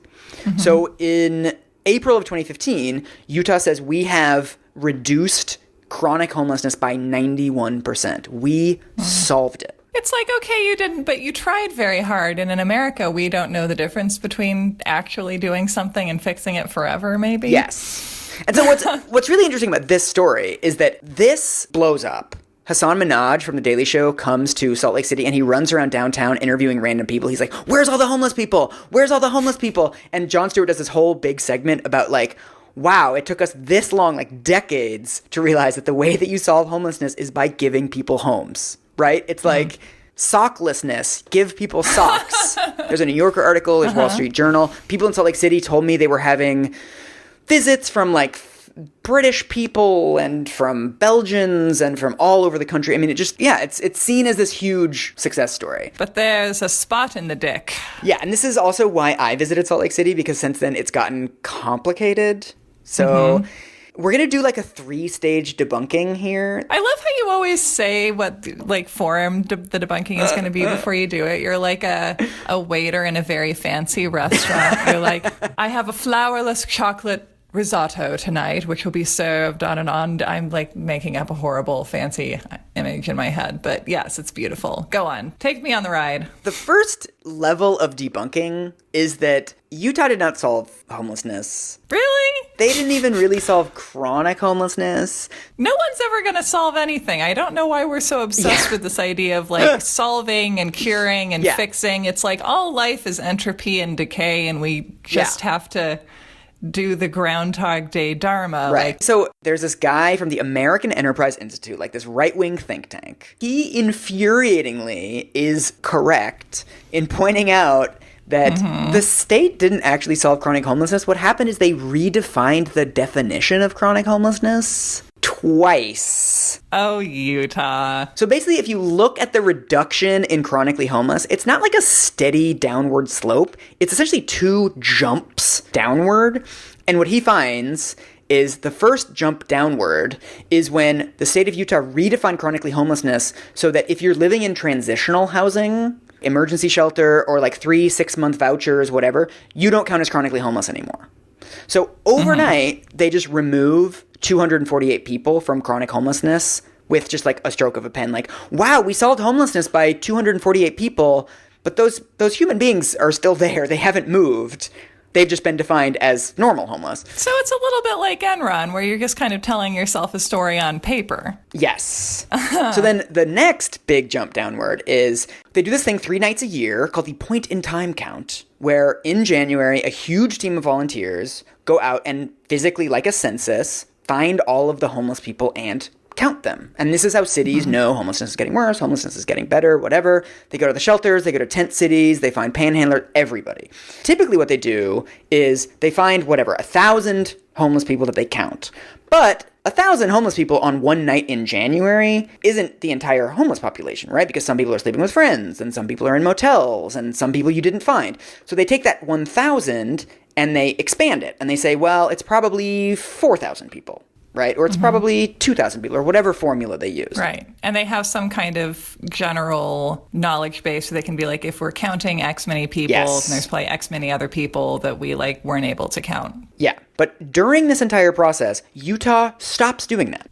So in April of 2015, Utah says we have reduced chronic homelessness by 91%. We solved it. It's like, okay, you didn't, but you tried very hard. And in America, we don't know the difference between actually doing something and fixing it forever, maybe. Yes. And so what's really interesting about this story is that this blows up. Hassan Minhaj from The Daily Show comes to Salt Lake City and he runs around downtown interviewing random people. He's like, where's all the homeless people? Where's all the homeless people? And Jon Stewart does this whole big segment about like, wow, it took us this long, like decades, to realize that the way that you solve homelessness is by giving people homes, right? It's like socklessness, give people socks. There's a New Yorker article, there's Wall Street Journal. People in Salt Lake City told me they were having visits from like British people and from Belgians and from all over the country. I mean, it's seen as this huge success story. But there's a spot in the dick. Yeah, and this is also why I visited Salt Lake City, because since then it's gotten complicated. So we're going to do like a 3-stage debunking here. I love how you always say what like form the debunking is going to be before you do it. You're like a waiter in a very fancy restaurant. You're like, I have a flourless chocolate risotto tonight, which will be served on and on. I'm like making up a horrible fancy image in my head, but yes, it's beautiful. Go on. Take me on the ride. The first level of debunking is that Utah did not solve homelessness. Really? They didn't even really solve chronic homelessness. No one's ever going to solve anything. I don't know why we're so obsessed with this idea of like solving and curing and fixing. It's like all life is entropy and decay, and we just have to do the Groundhog Day Dharma. Right. So there's this guy from the American Enterprise Institute, like this right-wing think tank. He infuriatingly is correct in pointing out that the state didn't actually solve chronic homelessness. What happened is they redefined the definition of chronic homelessness twice. Oh, Utah. So basically, if you look at the reduction in chronically homeless, it's not like a steady downward slope. It's essentially 2 jumps downward. And what he finds is the first jump downward is when the state of Utah redefined chronically homelessness so that if you're living in transitional housing, emergency shelter, or like 3-6-month vouchers, whatever, you don't count as chronically homeless anymore. So overnight, they just remove 248 people from chronic homelessness with just like a stroke of a pen. Like, wow, we solved homelessness by 248 people, but those human beings are still there. They haven't moved. They've just been defined as normal homeless. So it's a little bit like Enron, where you're just kind of telling yourself a story on paper. Yes. So then the next big jump downward is they do this thing 3 nights a year called the point-in-time count, where in January, a huge team of volunteers go out and physically, like a census, find all of the homeless people and count them. And this is how cities know homelessness is getting worse, homelessness is getting better, whatever. They go to the shelters, they go to tent cities, they find panhandlers, everybody. Typically what they do is they find 1,000 homeless people that they count. But 1,000 homeless people on one night in January isn't the entire homeless population, right? Because some people are sleeping with friends, and some people are in motels, and some people you didn't find. So they take that 1,000 and they expand it, and they say, well, it's probably 4,000 people. right? Or it's probably 2,000 people or whatever formula they use. Right. And they have some kind of general knowledge base so they can be like, if we're counting X many people, Yes. and there's probably X many other people that we like weren't able to count. Yeah. But during this entire process, Utah stops doing that.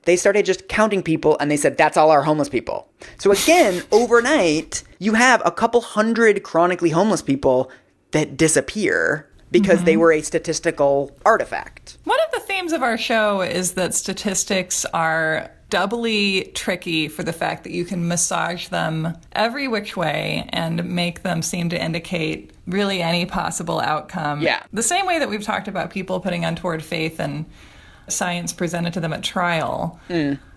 They started just counting people and they said, that's all our homeless people. So again, overnight, you have a couple hundred chronically homeless people that disappear because they were a statistical artifact. One of the themes of our show is that statistics are doubly tricky for the fact that you can massage them every which way and make them seem to indicate really any possible outcome. Yeah. The same way that we've talked about people putting untoward faith and science presented to them at trial.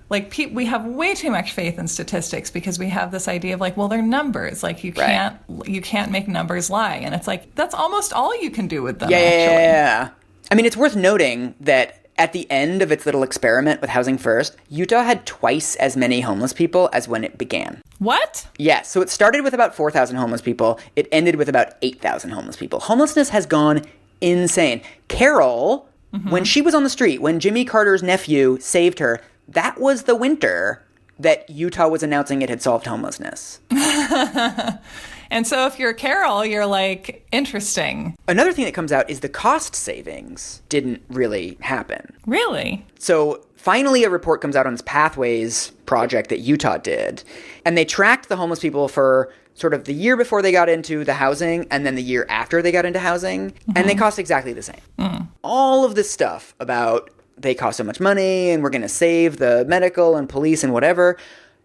Like, we have way too much faith in statistics because we have this idea of like, well, they're numbers. Like, you can't make numbers lie. And it's like, that's almost all you can do with them, actually. Yeah. I mean, it's worth noting that at the end of its little experiment with Housing First, Utah had twice as many homeless people as when it began. What? Yes, so it started with about 4,000 homeless people. It ended with about 8,000 homeless people. Homelessness has gone insane. Carol, when she was on the street, when Jimmy Carter's nephew saved her, that was the winter that Utah was announcing it had solved homelessness. And so if you're Carol, you're like, interesting. Another thing that comes out is the cost savings didn't really happen. Really? So finally a report comes out on this Pathways project that Utah did, and they tracked the homeless people for sort of the year before they got into the housing and then the year after they got into housing, and they cost exactly the same. All of this stuff about they cost so much money and we're going to save the medical and police and whatever,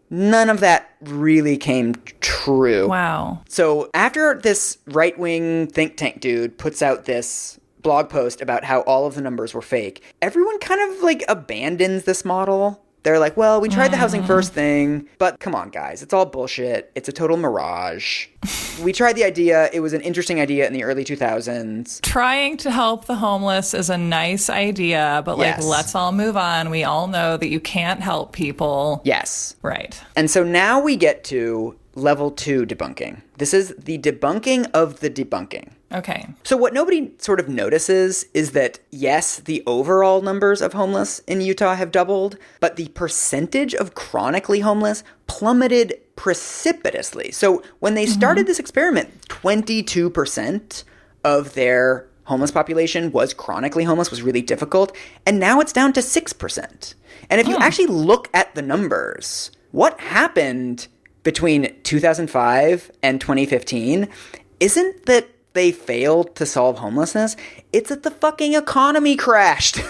none of that really came true. Wow. So after this right-wing think tank dude puts out this blog post about how all of the numbers were fake, everyone kind of like abandons this model. They're like, well, we tried the Housing First thing, but come on, guys, it's all bullshit. It's a total mirage. We tried the idea. It was an interesting idea in the early 2000s. Trying to help the homeless is a nice idea, but like, let's all move on. We all know that you can't help people. Yes. Right. And so now we get to level 2 debunking. This is the debunking of the debunking. Okay. So what nobody sort of notices is that, yes, the overall numbers of homeless in Utah have doubled, but the percentage of chronically homeless plummeted precipitously. So when they started this experiment, 22% of their homeless population was chronically homeless, was really difficult, and now it's down to 6%. And if you actually look at the numbers, what happened between 2005 and 2015 isn't that they failed to solve homelessness, it's that the fucking economy crashed.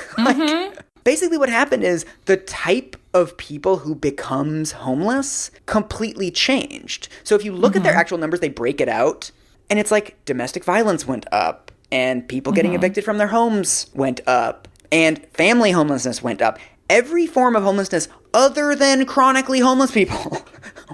Basically what happened is the type of people who becomes homeless completely changed. So if you look at their actual numbers, they break it out, and it's like domestic violence went up, and people getting evicted from their homes went up, and family homelessness went up. Every form of homelessness other than chronically homeless people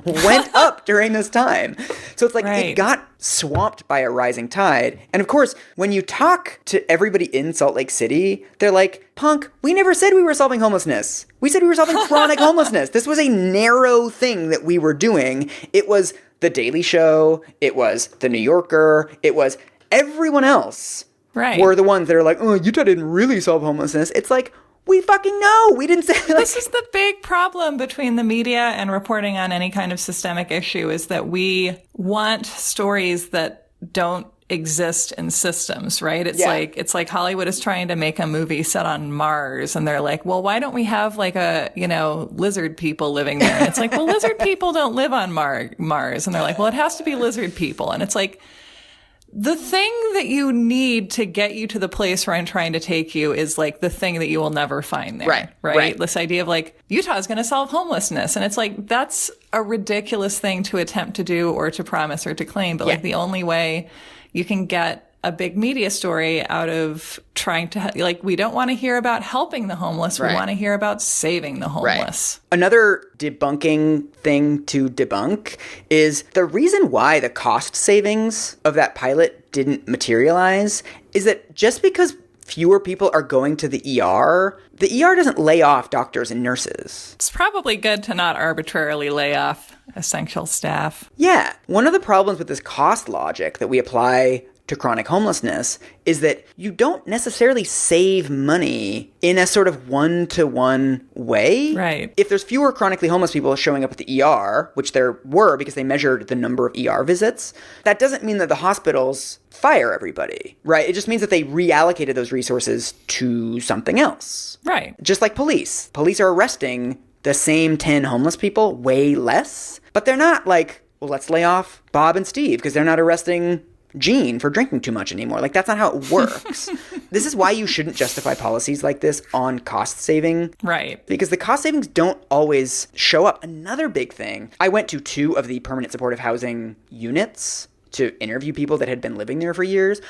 went up during this time. So it's like it got swamped by a rising tide. And of course, when you talk to everybody in Salt Lake City, they're like, punk, we never said we were solving homelessness. We said we were solving chronic homelessness. This was a narrow thing that we were doing. It was The Daily Show. It was The New Yorker. It was everyone else were the ones that are like, oh, Utah didn't really solve homelessness. It's like, we fucking know. We didn't say like... This is the big problem between the media and reporting on any kind of systemic issue is that we want stories that don't exist in systems, right? It's like Hollywood is trying to make a movie set on Mars, and they're like, well, why don't we have like lizard people living there? And it's like, well, lizard people don't live on Mars. And they're like, well, it has to be lizard people. And it's like, the thing that you need to get you to the place where I'm trying to take you is like the thing that you will never find there. Right. This idea of like, Utah is going to solve homelessness. And it's like, that's a ridiculous thing to attempt to do or to promise or to claim. But like the only way you can get a big media story out of trying to, like, we don't want to hear about helping the homeless. We want to hear about saving the homeless. Another debunking thing to debunk is the reason why the cost savings of that pilot didn't materialize is that just because fewer people are going to the ER doesn't lay off doctors and nurses. It's probably good to not arbitrarily lay off essential staff. Yeah. One of the problems with this cost logic that we apply to chronic homelessness is that you don't necessarily save money in a sort of one-to-one way. Right. If there's fewer chronically homeless people showing up at the ER, which there were because they measured the number of ER visits, that doesn't mean that the hospitals fire everybody, right? It just means that they reallocated those resources to something else. Right. Just like police. Police are arresting the same 10 homeless people way less, but they're not like, well, let's lay off Bob and Steve because they're not arresting Gene for drinking too much anymore. Like, that's not how it works. This is why you shouldn't justify policies like this on cost saving. Right. Because the cost savings don't always show up. Another big thing, I went to 2 of the permanent supportive housing units to interview people that had been living there for years.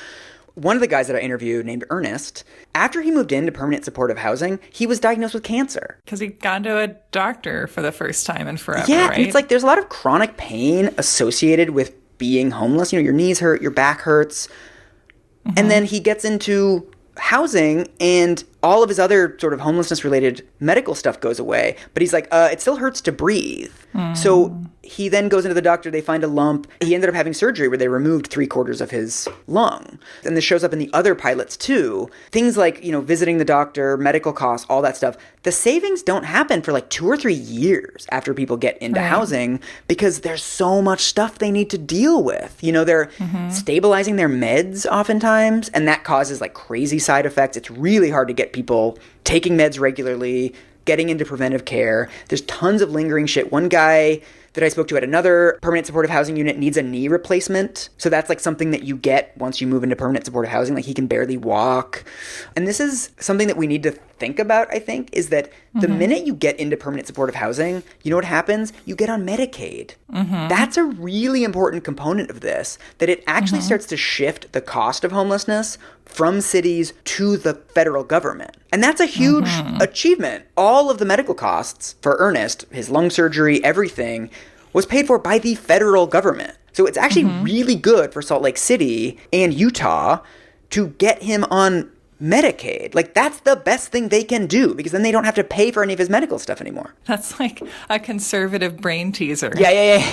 One of the guys that I interviewed, named Ernest, after he moved into permanent supportive housing, he was diagnosed with cancer. Because he'd gone to a doctor for the first time in forever, Yeah, right? and it's like there's a lot of chronic pain associated with being homeless. You know, your knees hurt, your back hurts. Mm-hmm. And then he gets into housing and all of his other sort of homelessness related medical stuff goes away. But he's like, it still hurts to breathe. So he then goes into the doctor, they find a lump. He ended up having surgery where they removed 3/4 of his lung. And this shows up in the other pilots too. Things like, you know, visiting the doctor, medical costs, all that stuff. The savings don't happen for like 2 or 3 years after people get into housing because there's so much stuff they need to deal with. You know, they're stabilizing their meds oftentimes, and that causes like crazy side effects. It's really hard to get people taking meds regularly, getting into preventive care. There's tons of lingering shit. One guy that I spoke to at another permanent supportive housing unit needs a knee replacement. So that's like something that you get once you move into permanent supportive housing. Like, he can barely walk. And this is something that we need to think about, I think, is that the minute you get into permanent supportive housing, you know what happens? You get on Medicaid. That's a really important component of this, that it actually starts to shift the cost of homelessness from cities to the federal government. And that's a huge achievement. All of the medical costs for Ernest, his lung surgery, everything, was paid for by the federal government. So it's actually really good for Salt Lake City and Utah to get him on Medicaid. Like, that's the best thing they can do because then they don't have to pay for any of his medical stuff anymore. That's like a conservative brain teaser. Yeah.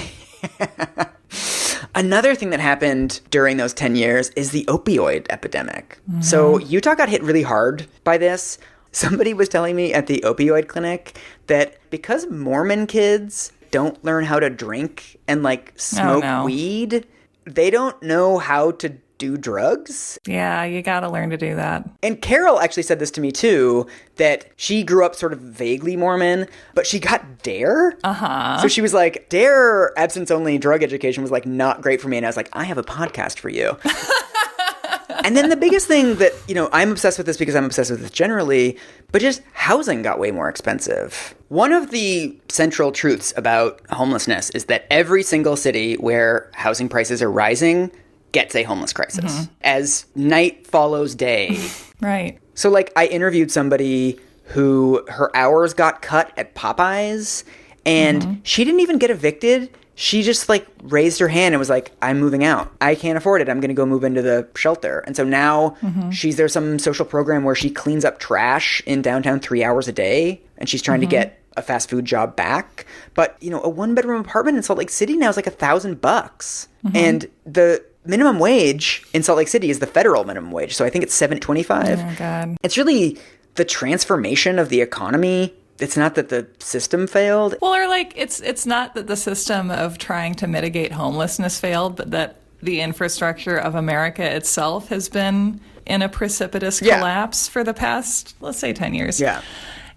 Another thing that happened during those 10 years is the opioid epidemic. So Utah got hit really hard by this. Somebody was telling me at the opioid clinic that because Mormon kids don't learn how to drink and like smoke weed, they don't know how to do drugs. Yeah, you got to learn to do that. And Carol actually said this to me too, that she grew up sort of vaguely Mormon, but she got DARE. So she was like, DARE abstinence-only drug education was like not great for me. And I was like, I have a podcast for you. And then the biggest thing that, you know, I'm obsessed with this because I'm obsessed with this generally, but just housing got way more expensive. One of the central truths about homelessness is that every single city where housing prices are rising gets a homeless crisis as night follows day. Right. So like, I interviewed somebody who her hours got cut at Popeyes and she didn't even get evicted. She just like raised her hand and was like, I'm moving out. I can't afford it. I'm going to go move into the shelter. And so now there's some social program where she cleans up trash in downtown 3 hours a day. And she's trying to get a fast food job back. But, you know, a 1-bedroom apartment in Salt Lake City now is like $1,000. And the minimum wage in Salt Lake City is the federal minimum wage. So I think it's $7.25. Oh, God. It's really the transformation of the economy. It's not that the system failed. Well, or like, it's not that the system of trying to mitigate homelessness failed, but that the infrastructure of America itself has been in a precipitous collapse for the past, let's say, 10 years. Yeah.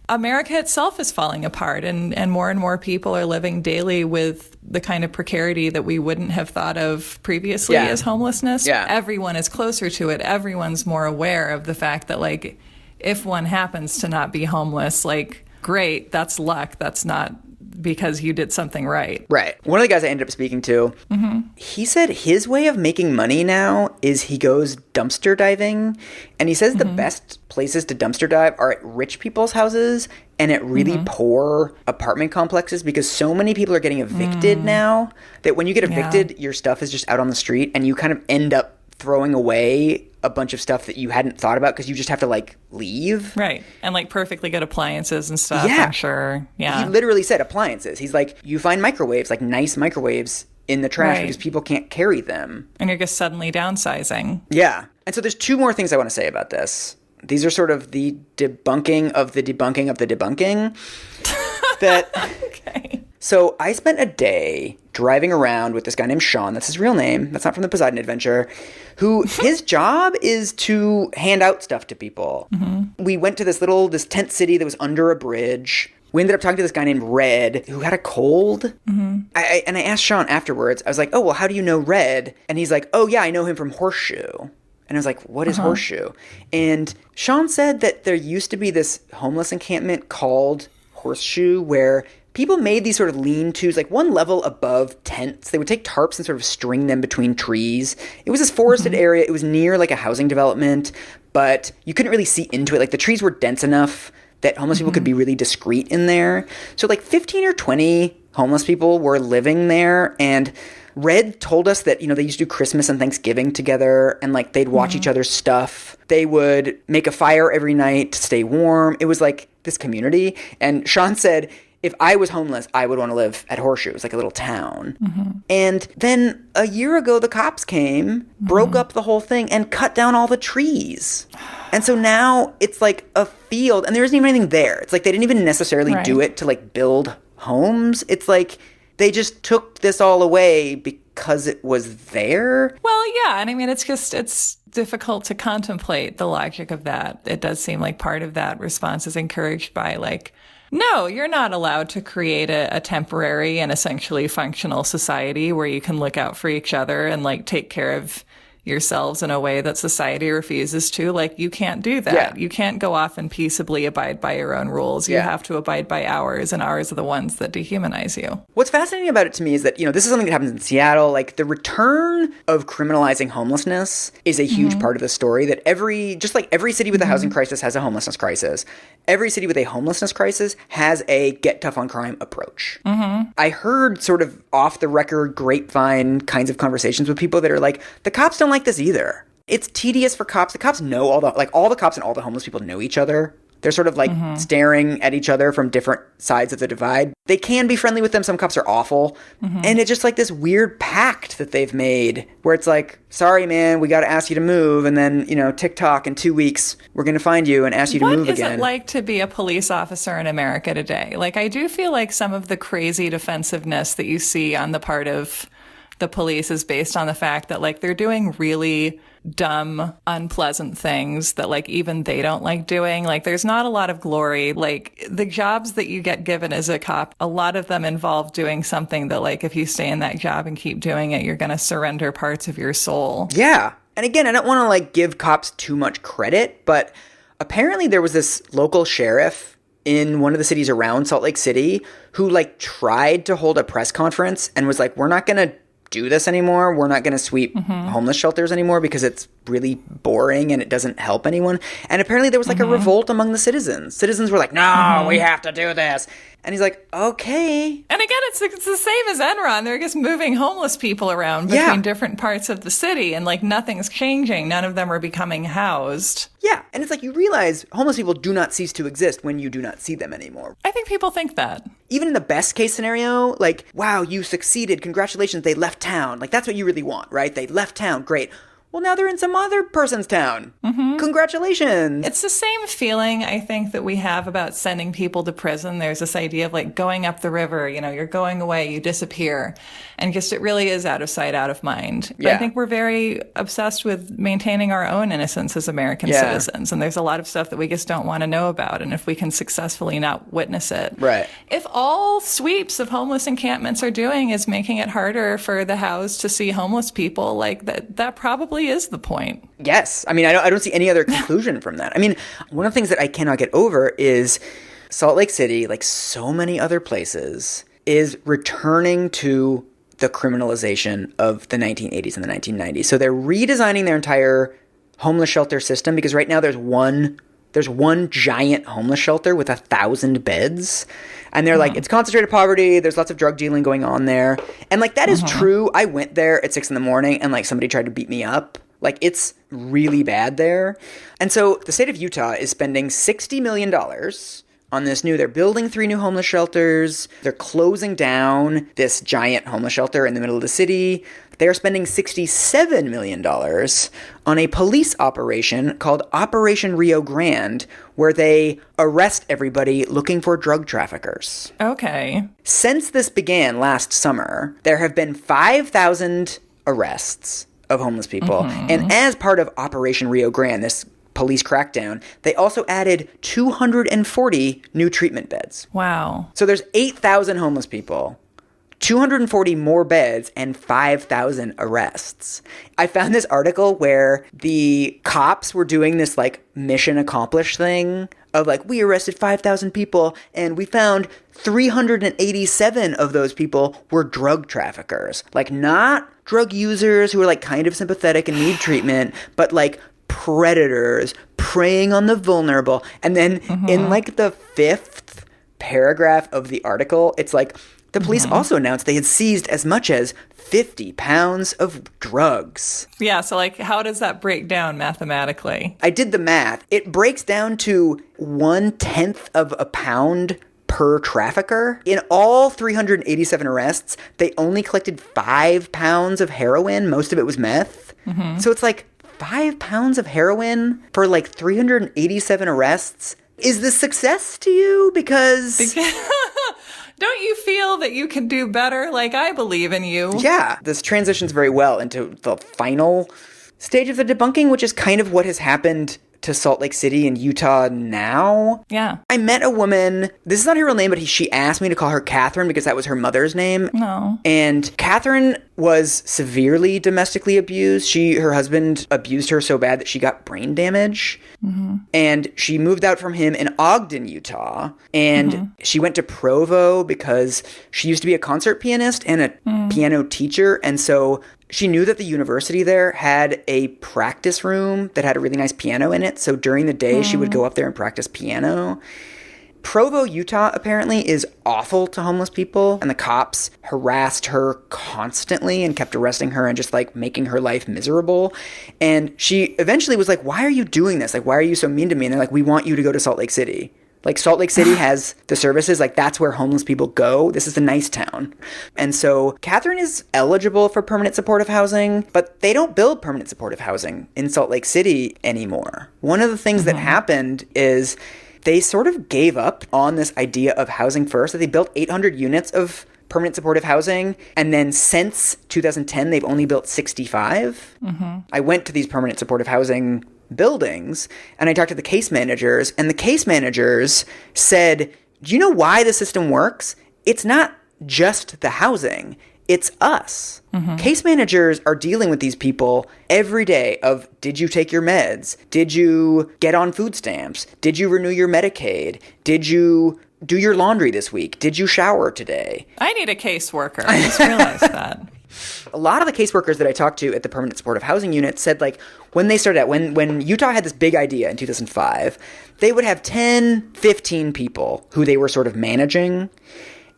America itself is falling apart, and more people are living daily with the kind of precarity that we wouldn't have thought of previously as homelessness. Yeah. Everyone is closer to it. Everyone's more aware of the fact that, like, if one happens to not be homeless, like, great, that's luck. That's not because you did something right. Right. One of the guys I ended up speaking to, he said his way of making money now is he goes dumpster diving. And he says the best places to dumpster dive are at rich people's houses and at really poor apartment complexes because so many people are getting evicted now that when you get evicted, your stuff is just out on the street and you kind of end up throwing away a bunch of stuff that you hadn't thought about because you just have to like leave. Right. And like perfectly good appliances and stuff, Yeah. I'm sure. Yeah. He literally said appliances. He's like, you find microwaves, like nice microwaves in the trash Right. because people can't carry them. And you're just suddenly downsizing. Yeah. And so there's two more things I want to say about this. These are sort of the debunking of the debunking of the debunking. Okay. So I spent a day driving around with this guy named Sean. That's his real name. That's not from the Poseidon Adventure. Who his job is to hand out stuff to people. We went to this tent city that was under a bridge. We ended up talking to this guy named Red who had a cold. I asked Sean afterwards. I was like, oh, well, how do you know Red? And he's like, oh, yeah, I know him from Horseshoe. And I was like, what is Horseshoe? And Sean said that there used to be this homeless encampment called Horseshoe where people made these sort of lean-tos, like one level above tents. They would take tarps and sort of string them between trees. It was this forested area. It was near like a housing development, but you couldn't really see into it. Like the trees were dense enough that homeless people could be really discreet in there. So like 15 or 20 homeless people were living there, and Red told us that, they used to do Christmas and Thanksgiving together, and like they'd watch each other's stuff. They would make a fire every night to stay warm. It was like this community. And Sean said, if I was homeless, I would want to live at Horseshoe. It was like a little town. And then a year ago, the cops came, broke up the whole thing, and cut down all the trees. And so now it's like a field, and there isn't even anything there. It's like they didn't even necessarily do it to like build homes. It's like they just took this all away because it was there. Well, yeah. And I mean, it's difficult to contemplate the logic of that. It does seem like part of that response is encouraged by like, no, you're not allowed to create a temporary and essentially functional society where you can look out for each other and like take care of yourselves in a way that society refuses to. Like, you can't do that. Yeah. You can't go off and peaceably abide by your own rules. You have to abide by ours, and ours are the ones that dehumanize you. What's fascinating about it to me is that, this is something that happens in Seattle. Like, the return of criminalizing homelessness is a huge part of the story. That just like every city with a housing crisis has a homelessness crisis, every city with a homelessness crisis has a get tough on crime approach. I heard sort of off the record grapevine kinds of conversations with people that are like, the cops don't like this either. It's tedious for cops. The cops know all the cops and all the homeless people know each other. They're sort of like staring at each other from different sides of the divide. They can be friendly with them. Some cops are awful. And it's just like this weird pact that they've made where it's like, sorry, man, we got to ask you to move. And then, TikTok in 2 weeks, we're going to find you and ask you to move again. What is it like to be a police officer in America today? Like, I do feel like some of the crazy defensiveness that you see on the part of the police is based on the fact that like they're doing really dumb, unpleasant things that like even they don't like doing. Like, there's not a lot of glory. Like, the jobs that you get given as a cop, a lot of them involve doing something that like if you stay in that job and keep doing it, you're going to surrender parts of your soul. Yeah. And again, I don't want to like give cops too much credit, but apparently there was this local sheriff in one of the cities around Salt Lake City who like tried to hold a press conference and was like, we're not going to do this anymore. We're not going to sweep homeless shelters anymore because it's really boring and it doesn't help anyone. And apparently there was like a revolt among the citizens. Citizens were like, no, we have to do this. And he's like, okay. And again, it's the same as Enron. They're just moving homeless people around between different parts of the city, and like nothing's changing. None of them are becoming housed. Yeah. And it's like you realize homeless people do not cease to exist when you do not see them anymore. I think people think that. Even in the best case scenario, like, wow, you succeeded. Congratulations. They left town. Like, that's what you really want, right? They left town. Great. Well, now they're in some other person's town. Congratulations. It's the same feeling, I think, that we have about sending people to prison. There's this idea of like going up the river, you're going away, you disappear. And just it really is out of sight, out of mind. But I think we're very obsessed with maintaining our own innocence as American citizens. And there's a lot of stuff that we just don't want to know about. And if we can successfully not witness it. Right. If all sweeps of homeless encampments are doing is making it harder for the housed to see homeless people, like that probably is the point. Yes. I mean, I don't see any other conclusion from that. I mean, one of the things that I cannot get over is Salt Lake City, like so many other places, is returning to the criminalization of the 1980s and the 1990s. So they're redesigning their entire homeless shelter system because right now there's one giant homeless shelter with 1,000 beds. And they're like, it's concentrated poverty. There's lots of drug dealing going on there. And like, that is true. I went there at 6 a.m. and like somebody tried to beat me up. Like, it's really bad there. And so the state of Utah is spending $60 million on this they're building 3 new homeless shelters. They're closing down this giant homeless shelter in the middle of the city. They are spending $67 million on a police operation called Operation Rio Grande, where they arrest everybody looking for drug traffickers. Okay. Since this began last summer, there have been 5,000 arrests of homeless people. And as part of Operation Rio Grande, this police crackdown, they also added 240 new treatment beds. Wow. So there's 8,000 homeless people, 240 more beds, and 5,000 arrests. I found this article where the cops were doing this like mission accomplished thing of like, we arrested 5,000 people and we found 387 of those people were drug traffickers. Like not drug users who are like kind of sympathetic and need treatment, but like predators preying on the vulnerable. And then in like the 5th paragraph of the article, it's like, the police also announced they had seized as much as 50 pounds of drugs. Yeah, so like how does that break down mathematically? I did the math. It breaks down to 1/10 of a pound per trafficker. In all 387 arrests, they only collected 5 pounds of heroin. Most of it was meth. So it's like 5 pounds of heroin for like 387 arrests. Is this success to you? Because don't you feel that you can do better? Like, I believe in you. Yeah, this transitions very well into the final stage of the debunking, which is kind of what has happened to Salt Lake City and Utah now. Yeah. I met a woman, this is not her real name, but she asked me to call her Catherine because that was her mother's name. No. And Catherine was severely domestically abused. Her husband abused her so bad that she got brain damage. And she moved out from him in Ogden, Utah. And she went to Provo because she used to be a concert pianist and a piano teacher. And so she knew that the university there had a practice room that had a really nice piano in it. So during the day, she would go up there and practice piano. Provo, Utah, apparently, is awful to homeless people. And the cops harassed her constantly and kept arresting her and just, like, making her life miserable. And she eventually was like, why are you doing this? Like, why are you so mean to me? And they're like, we want you to go to Salt Lake City. Like, Salt Lake City has the services. Like, that's where homeless people go. This is a nice town. And so Catherine is eligible for permanent supportive housing, but they don't build permanent supportive housing in Salt Lake City anymore. One of the things that happened is they sort of gave up on this idea of housing first. They built 800 units of permanent supportive housing, and then since 2010, they've only built 65. I went to these permanent supportive housing buildings, and I talked to the case managers, and the case managers said, do you know why the system works? It's not just the housing. It's us. Case managers are dealing with these people every day of, did you take your meds? Did you get on food stamps? Did you renew your Medicaid? Did you do your laundry this week? Did you shower today? I need a caseworker. I just realized that. A lot of the caseworkers that I talked to at the permanent supportive housing unit said, like, when they started out, when Utah had this big idea in 2005, they would have 10, 15 people who they were sort of managing.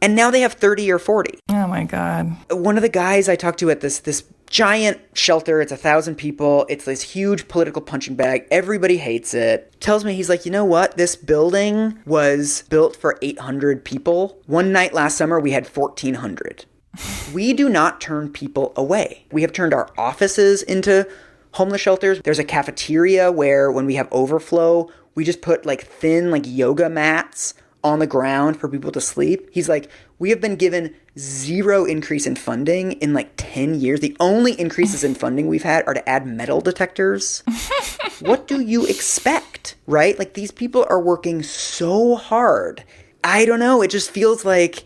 And now they have 30 or 40. Oh, my God. One of the guys I talked to at this giant shelter, it's 1,000 people, it's this huge political punching bag, everybody hates it, tells me, he's like, you know what? This building was built for 800 people. One night last summer, we had 1,400. We do not turn people away. We have turned our offices into homeless shelters. There's a cafeteria where when we have overflow, we just put like thin like yoga mats on the ground for people to sleep. He's like, we have been given 0 increase in funding in like 10 years. The only increases in funding we've had are to add metal detectors. What do you expect, right? Like, these people are working so hard. I don't know. It just feels like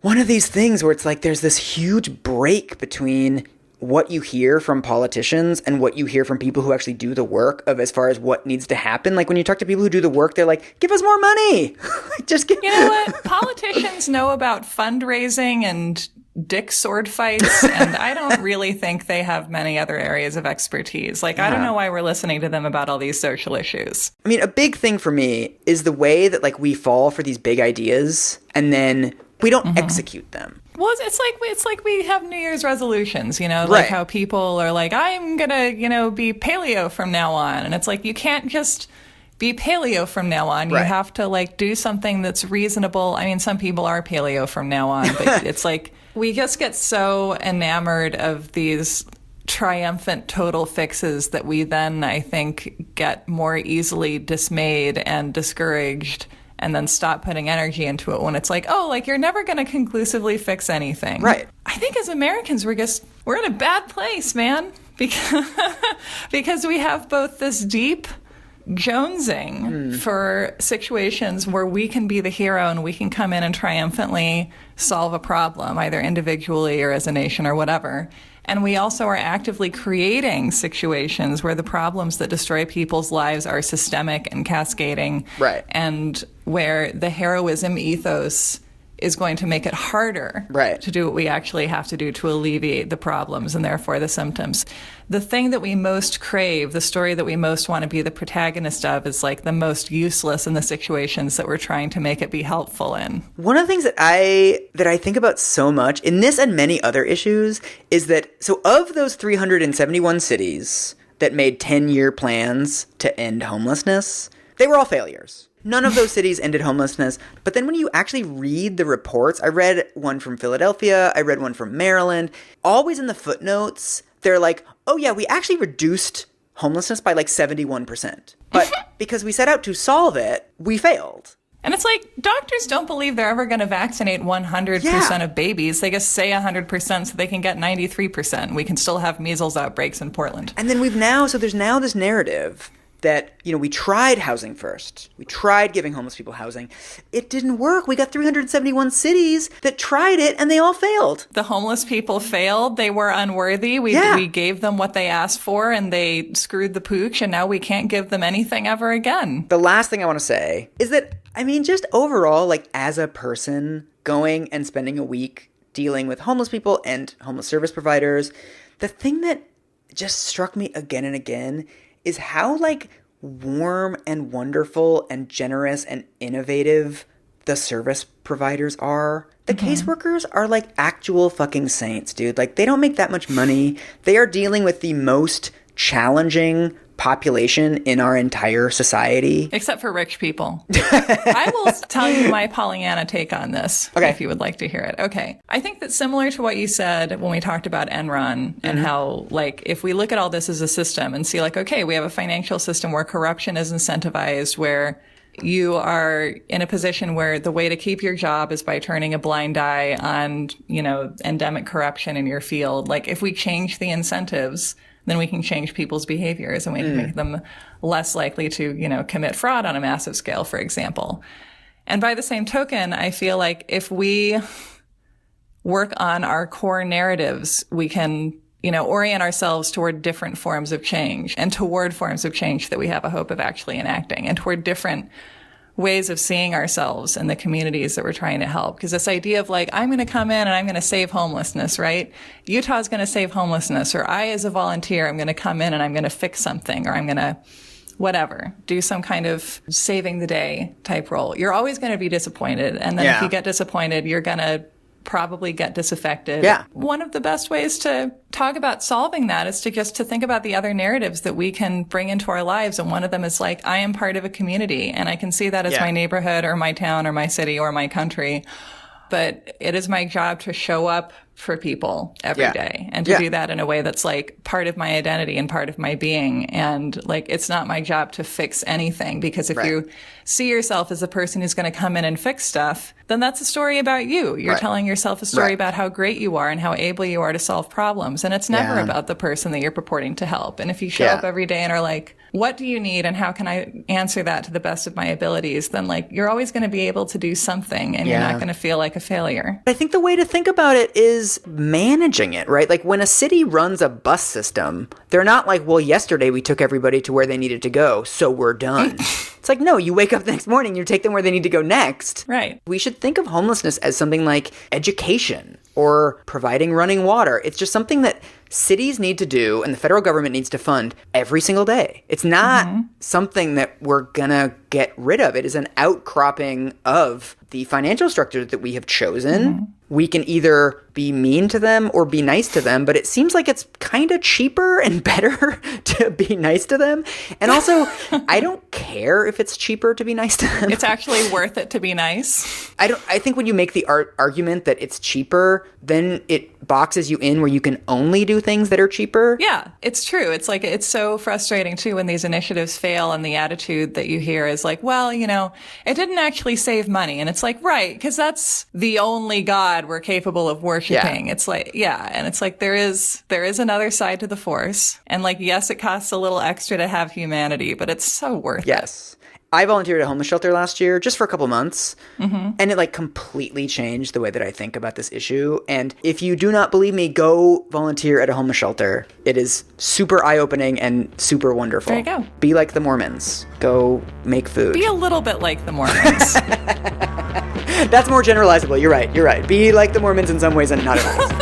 one of these things where it's like there's this huge break between what you hear from politicians and what you hear from people who actually do the work of as far as what needs to happen. Like, when you talk to people who do the work, they're like, give us more money. Just give. You know what? Politicians know about fundraising and dick sword fights, and I don't really think they have many other areas of expertise. Like, I don't know why we're listening to them about all these social issues. I mean, a big thing for me is the way that, like, we fall for these big ideas and then we don't execute them. Well, it's like we have New Year's resolutions, you know, like how people are like, I'm gonna, be paleo from now on, and it's like you can't just be paleo from now on. You have to like do something that's reasonable. I mean, some people are paleo from now on, but it's like we just get so enamored of these triumphant total fixes that we then, I think, get more easily dismayed and discouraged and then stop putting energy into it when it's like, oh, like you're never going to conclusively fix anything. Right. I think as Americans, we're in a bad place, man, because we have both this deep jonesing for situations where we can be the hero and we can come in and triumphantly solve a problem, either individually or as a nation or whatever. And we also are actively creating situations where the problems that destroy people's lives are systemic and cascading. Right. And where the heroism ethos is going to make it harder to do what we actually have to do to alleviate the problems and therefore the symptoms. The thing that we most crave, the story that we most want to be the protagonist of, is like the most useless in the situations that we're trying to make it be helpful in. One of the things that I think about so much in this and many other issues is that, so of those 371 cities that made 10-year plans to end homelessness, they were all failures. None of those cities ended homelessness. But then when you actually read the reports, I read one from Philadelphia, I read one from Maryland, always in the footnotes, they're like, oh yeah, we actually reduced homelessness by like 71%. But because we set out to solve it, we failed. And it's like, doctors don't believe they're ever going to vaccinate 100% of babies. They just say 100% so they can get 93%. We can still have measles outbreaks in Portland. And then there's now this narrative that, we tried housing first. We tried giving homeless people housing. It didn't work. We got 371 cities that tried it, and they all failed. The homeless people failed. They were unworthy. We gave them what they asked for, and they screwed the pooch, and now we can't give them anything ever again. The last thing I want to say is that, just overall, like, as a person going and spending a week dealing with homeless people and homeless service providers, the thing that just struck me again and again is how, like, warm and wonderful and generous and innovative the service providers are. The caseworkers are, like, actual fucking saints, dude. Like, they don't make that much money. They are dealing with the most challenging population in our entire society. Except for rich people. I will tell you my Pollyanna take on this, if you would like to hear it. Okay. I think that similar to what you said when we talked about Enron and how, like, if we look at all this as a system and see, like, okay, we have a financial system where corruption is incentivized, where you are in a position where the way to keep your job is by turning a blind eye on, endemic corruption in your field. Like, if we change the incentives, then we can change people's behaviors and we can make them less likely to, commit fraud on a massive scale, for example. And by the same token, I feel like if we work on our core narratives, we can, orient ourselves toward different forms of change and toward forms of change that we have a hope of actually enacting and toward different ways of seeing ourselves in the communities that we're trying to help. Because this idea of like, I'm going to come in and I'm going to save homelessness, right? Utah's going to save homelessness, or I as a volunteer, I'm going to come in and I'm going to fix something, or I'm going to whatever, do some kind of saving the day type role. You're always going to be disappointed. And then if you get disappointed, you're going to probably get disaffected. Yeah. One of the best ways to talk about solving that is to think about the other narratives that we can bring into our lives. And one of them is like, I am part of a community and I can see that as my neighborhood or my town or my city or my country. But it is my job to show up for people every day and to do that in a way that's like part of my identity and part of my being. And like, it's not my job to fix anything, because if you see yourself as a person who's going to come in and fix stuff, then that's a story about you. You're telling yourself a story about how great you are and how able you are to solve problems. And it's never about the person that you're purporting to help. And if you show up every day and are like, what do you need and how can I answer that to the best of my abilities, then like you're always going to be able to do something and you're not going to feel like a failure. I think the way to think about it is managing it, right? Like when a city runs a bus system, they're not like, well, yesterday we took everybody to where they needed to go, so we're done. It's like, no, you wake up the next morning, you take them where they need to go next. Right. We should think of homelessness as something like education or providing running water. It's just something that cities need to do and the federal government needs to fund every single day. It's not something that we're gonna get rid of. It is an outcropping of the financial structure that we have chosen. We can either be mean to them or be nice to them, but it seems like it's kind of cheaper and better to be nice to them. And also, I don't care if it's cheaper to be nice to them. It's actually worth it to be nice. I think when you make the argument that it's cheaper, then it boxes you in where you can only do things that are cheaper. Yeah, it's true. It's like, it's so frustrating too when these initiatives fail and the attitude that you hear is like, well, you know, it didn't actually save money. And it's like, right, because that's the only God we're capable of worshiping. Yeah. It's like, yeah. And it's like, there is another side to the force. And like, yes, it costs a little extra to have humanity, but it's so worth it. Yes. I volunteered at a homeless shelter last year just for a couple months, and it like completely changed the way that I think about this issue. And if you do not believe me, go volunteer at a homeless shelter. It is super eye-opening and super wonderful. There you go. Be like the Mormons. Go make food. Be a little bit like the Mormons. That's more generalizable. You're right. Be like the Mormons in some ways and not in others.